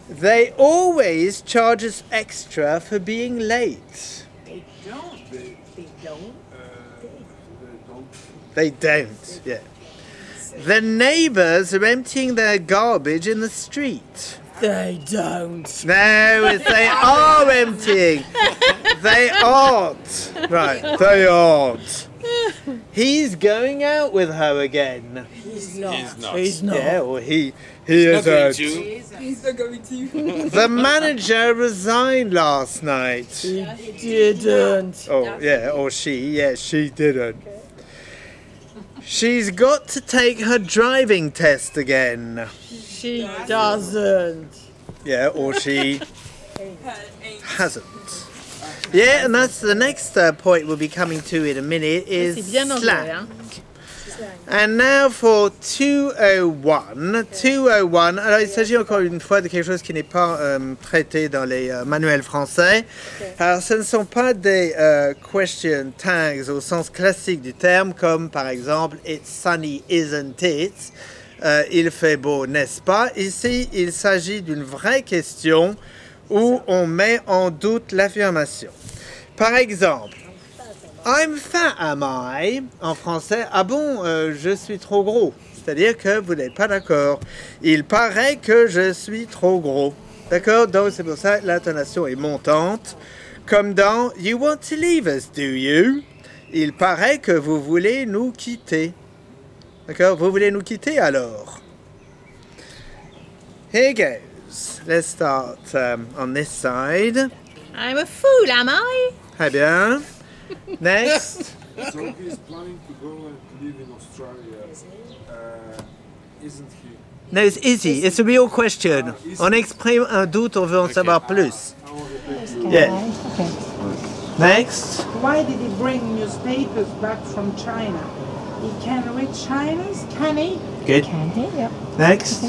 They always charge us extra for being late. They don't. They don't. They don't, yeah. The neighbours are emptying their garbage in the street. They don't. No, it's they are emptying. They aren't. Right, they aren't. He's going out with her again. He's not. He's not. Yeah, or he isn't. He's not going to. The manager resigned last night. He didn't. Oh, yeah, or she. Yeah, she didn't. She's got to take her driving test again. She doesn't. Yeah, or she hasn't. Yeah, and that's the next point we'll be coming to in a minute is slang. And now for 201. 201, alors il s'agit encore une fois de quelque chose qui n'est pas traité dans les manuels français. Alors ce ne sont pas des question tags au sens classique du terme, comme par exemple It's sunny, isn't it? Il fait beau, n'est-ce pas? Ici, il s'agit d'une vraie question où on met en doute l'affirmation. Par exemple, I'm fat, am I? En français, ah bon, je suis trop gros. C'est-à-dire que vous n'êtes pas d'accord. Il paraît que je suis trop gros. D'accord? Donc c'est pour ça que l'intonation est montante. Comme dans You want to leave us, do you? Il paraît que vous voulez nous quitter. D'accord? Vous voulez nous quitter alors? Here goes. Let's start on this side. I'm a fool, am I? Très bien. Next. So he's planning to go and live in Australia. Isn't he? No, it's easy. It's a real question. On exprime un doute, on veut en savoir plus. Yeah. Okay. Next. Why did he bring newspapers back from China? He can read Chinese, can he? Good. Can he? Yep. Next.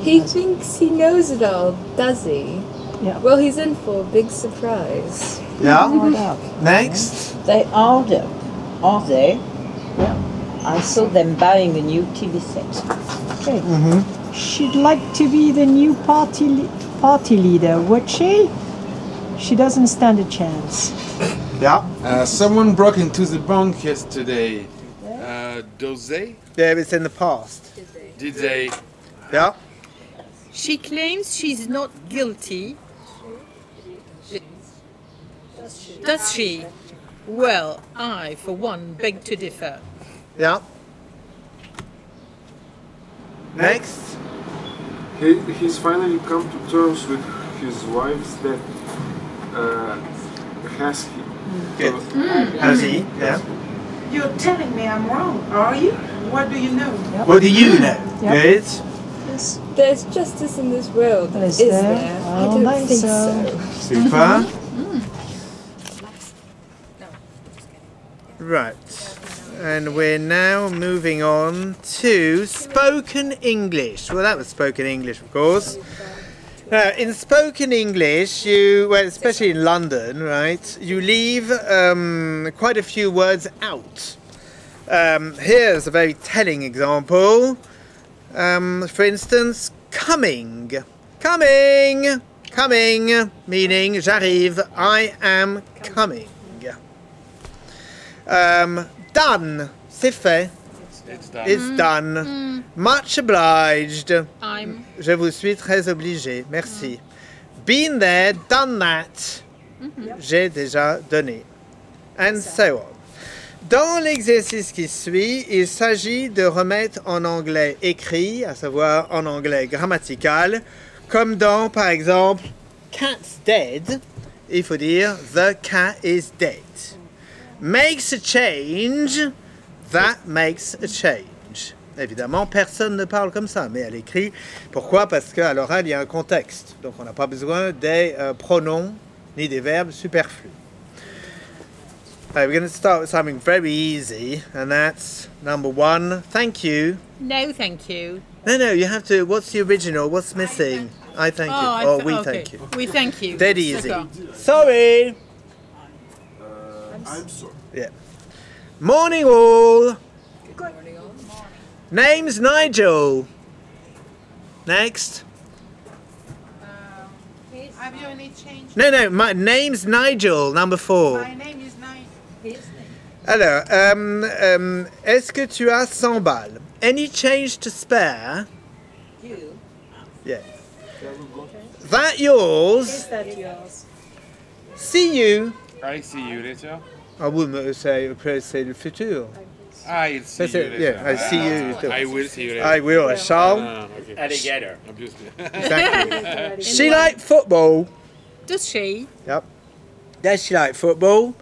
He thinks he knows it all, does he? Yeah. Well, he's in for a big surprise. Yeah. Next. They are up, are they? Yeah. I saw them buying a new TV set. Okay. She'd like to be the new party leader, would she? She doesn't stand a chance. Yeah. Someone broke into the bank yesterday. Does they? Yeah, it's in the past. Did they? Yeah. She claims she's not guilty. Does she? Well, I, for one, beg to differ. Yeah. Next. He's finally come to terms with his wife's death. Has he? Good. Has he? Yeah. You're telling me I'm wrong, are you? What do you know? What do you know? Good. There's justice in this world, is there? I don't think so. Super. Right. And we're now moving on to spoken English. Well, that was spoken English, of course. Now, in spoken English, well, especially in London, right, you leave quite a few words out. Here's a very telling example. For instance, coming. Coming! Coming, meaning j'arrive, I am coming. Done, c'est fait. It's done. It's done. Much obliged. Je vous suis très obligé. Merci. Been there, done that. J'ai déjà donné. And so on. Dans l'exercice qui suit, il s'agit de remettre en anglais écrit, à savoir en anglais grammatical, comme dans, par exemple, cat's dead. Il faut dire the cat is dead. Makes a change. That makes a change. Évidemment, personne ne parle comme ça, mais à l'écrit. Pourquoi? Parce qu'à l'oral, il y a un contexte. Donc, on n'a pas besoin des pronoms ni des verbes superflus. We're going to start with something very easy, and that's number 1. Thank you. No, thank you. No, you have to. What's the original? What's missing? I thank you. We thank you. We thank you. Dead easy. Sorry. I'm sorry. Yeah. Morning all. Name's Nigel. Next. Have you any change? No, my name's Nigel, number 4. My name is Nigel. Alors, est-ce que tu as 100 balles? Any change to spare? You. Yeah. That yours? Is that yours? See you. I see you later. Ah oui, mais c'est le futur. I'll see you later. Yeah, I see you. I will see you later. I will, I shall. Okay. Alligator. Obviously. Exactly. She like football. Does she? Yep. Does she like football?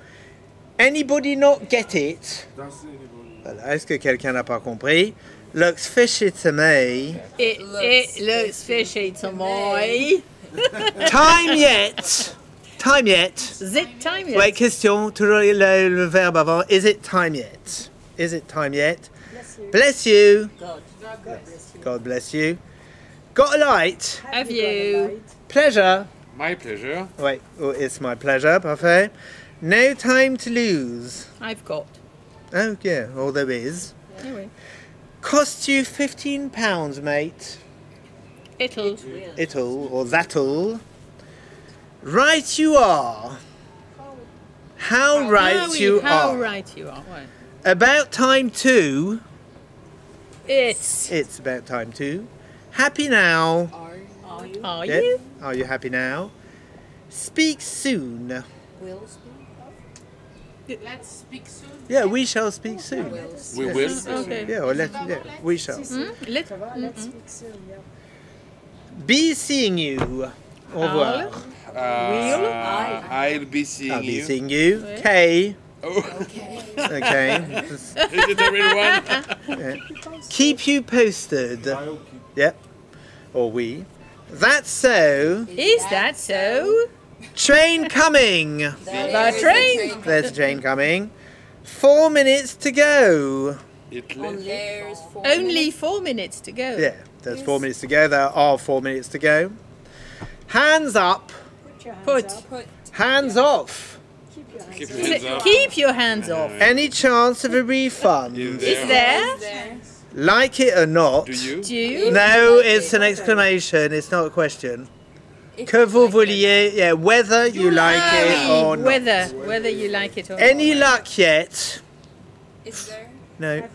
Anybody not get it? Does anybody? Voilà. Est-ce que quelqu'un n'a pas compris? Looks fishy to me. It looks fishy to me. Time yet? Time yet? Is it time yet? Ouais, question, toujours le verbe avant. Is it time yet? Is it time yet? Bless you. God bless you. Got a light? Have you? Pleasure. My pleasure. Wait, oh, it's my pleasure, parfait. No time to lose. I've got. Oh, yeah, all there is. Anyway. Cost you £15, mate. It'll, or that'll. Right you are. How right you How are. right you are. Right. About time too. It's about time too. Happy now. Are Yep. you? Are you happy now? Speak soon. Will speak. Let's speak soon. Yeah, we shall speak soon. We will. Okay. Yeah, or we shall. Let's Let's speak soon, yeah. Be seeing you. Au revoir. I'll be seeing I'll be you. seeing you. Kay. Oh. Okay. Is it the real one? Yeah. Keep you posted. Yep. Or we. That's so. Is that so? Train coming. The train. There's a train coming. 4 minutes to go. Only 4 minutes to go. Yeah, there's 4 minutes to go. There are 4 minutes to go. Hands up. Put. Hands off. Keep your hands off. Any chance of a refund? Is there? Like it or not? Do you? Do you? No, it's an exclamation. It's not a question. Que vous vouliez, yeah, whether you like it or not. Whether you like it or not. Any luck yet? Is there? No.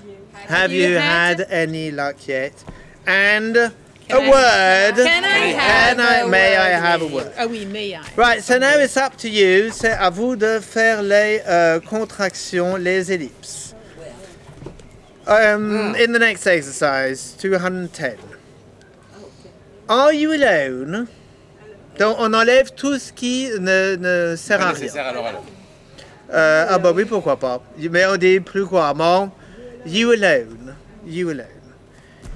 Have you had any luck yet? And a I- word. May I have a word? Oh oui, may I. Right, so now it's up to you. C'est à vous de faire les contractions, les ellipses. In the next exercise, 210. Are you alone? Donc on enlève tout ce qui ne sert à rien. Nécessaire à l'oral. Ah bah oui, pourquoi pas. Mais on dit plus couramment, you alone. You alone.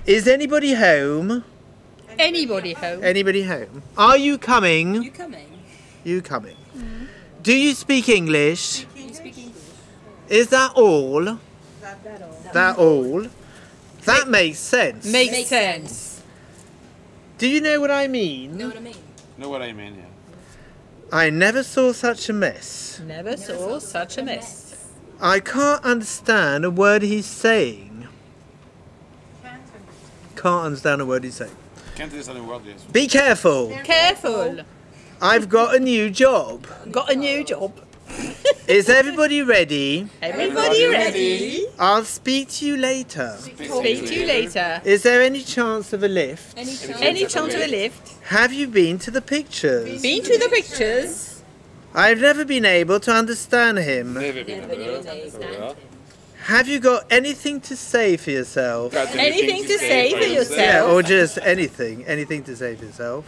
Is anybody home? Anybody home? Anybody home? Are you coming? You coming? You coming. Do you speak English? You speak English? Is that all? That all? That makes sense. Makes sense. Do you know what I mean? Know what I mean? Know what I mean? Yeah. I never saw such a mess. Never saw such a mess. I can't understand a word he's saying. Can't understand a word he's saying. Can't understand a word, yes. Be careful. Careful. I've got a new job. Got a new job. Is everybody ready? Everybody ready? I'll speak to you later. Speak to you later. Is there any chance of a lift? Any chance of a lift? Have you been to the pictures? Been to the pictures? I've never been able to understand him. Have you got anything to say for yourself? Anything to say for yourself? Yeah, or just anything to say for yourself.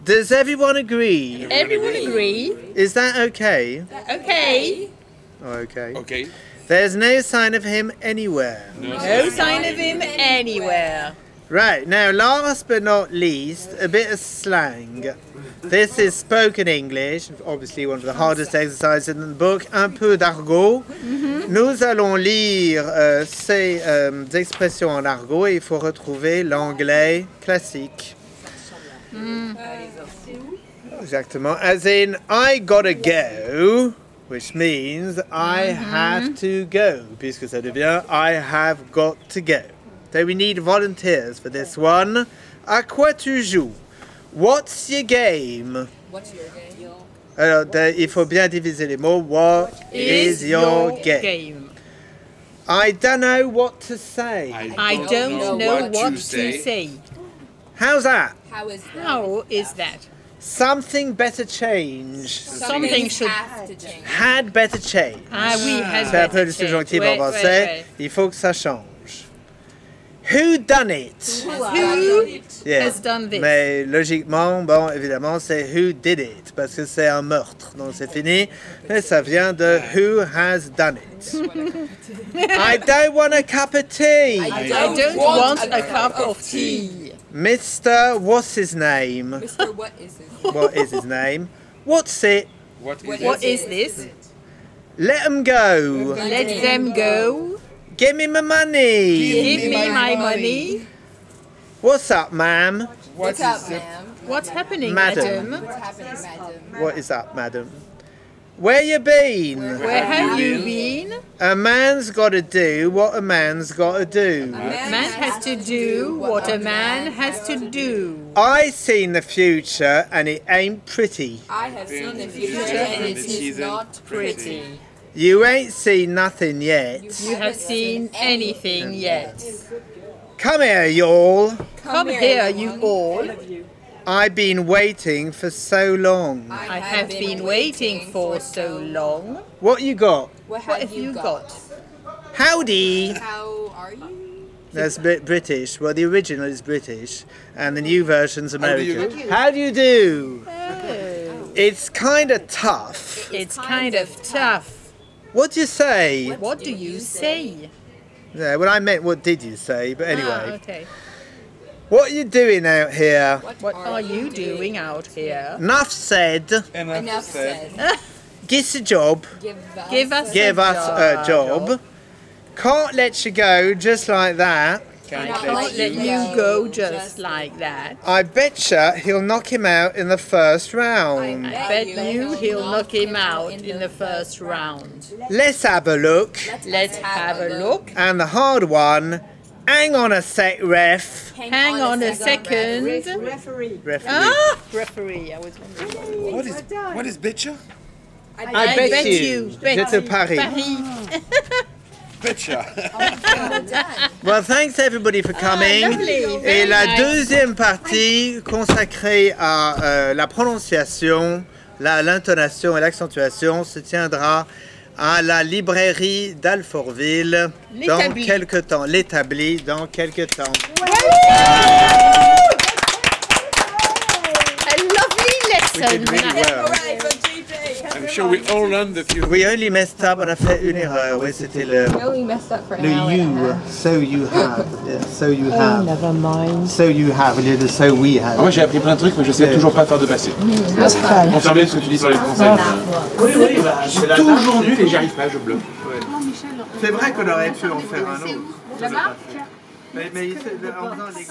Does everyone agree? Everyone agree? Is that okay? Okay. Oh, okay. Okay. There's no sign of him anywhere. No sign of him anywhere. Right, now last but not least, a bit of slang. This is spoken English, obviously one of the hardest exercises in the book. Un peu d'argot. Nous allons lire ces expressions en argot et il faut retrouver l'anglais classique. Exactement. As in, I gotta go, which means I have to go, puisque ça devient I have got to go. So we need volunteers for this one. À quoi tu joues? What's your game? What's your game? Alors, il faut bien diviser les mots. What is your game? I don't know what to say. I don't know what to say. How's that? How is that? How is that? Something better change. Something should Had better change. Ah oui, had C'est un peu better le change. subjonctif en Ouais, français. ouais. Il faut que ça change. Who done it? Who Yeah. has done this? Mais logiquement, bon, évidemment, c'est who did it, parce que c'est un meurtre, donc c'est fini. Mais ça vient de who has done it. I don't want a cup of tea. I don't want a cup of tea. Mr. What's his name? Mr. What is his name? What is his name? What's it? What is this? Let them go. Let them go. Give me my money. Give me my money. What's up, ma'am? What's up, ma'am? What's happening, Madam. madam? What's happening, madam? What is up, madam? Where you been? Where have you been? A man's got to do what a man's got to do. Man has to do what a man has to do. I seen the future and it ain't pretty. I have seen the future and it is not pretty. You ain't seen nothing yet. You have seen anything yet. Come here, y'all. Come here, you all. I've been waiting for so long. I have been waiting for so long. What you got? What What have you got? Howdy. How are you? That's a bit British. Well, the original is British and the new version's How do you American. How do you do? Oh. It's kind of tough. It's kind of tough. What do you say? What do you say? Yeah, well, I meant what did you say, but anyway. Ah, okay. What are you doing out here? What are you doing out here? Enough said. Enough said. Get a job. Give us Give us a job. Can't let you go just like that. Can't let you go just like that. I betcha he'll knock him out in the first round. I bet you he'll knock him out in the first round. Let's have a look. Let's have a look. And the hard one, hang on a sec, ref. Hang on a second. Referee. Referee. Ah, referee. I was wondering. What is betcha? I bet you. Je te parie. Betcha. Well, thanks everybody for coming. lovely. Et Very la nice. deuxième partie consacrée à la prononciation, l'intonation et l'accentuation se tiendra à la librairie d'Alfortville dans L'établi. quelques temps. L'établi dans quelques temps. A lovely We lesson. did really well. I'm sure we all learned the few. We only messed up, on a fait une erreur. Oui, c'était le We messed up for an le hour and a you. half. So you have. Yeah, so you Oh, have. never mind. So you have. Au lieu de so we have. Moi j'ai appris plein de trucs mais je sais toujours pas faire de passé. That's fine. Confirmer ce que tu dis sur les français. Oui, oui, bah, Je suis toujours nul et j'y arrive pas, je bloque. c'est vrai qu'on aurait pu en faire un autre. Mais en faisant les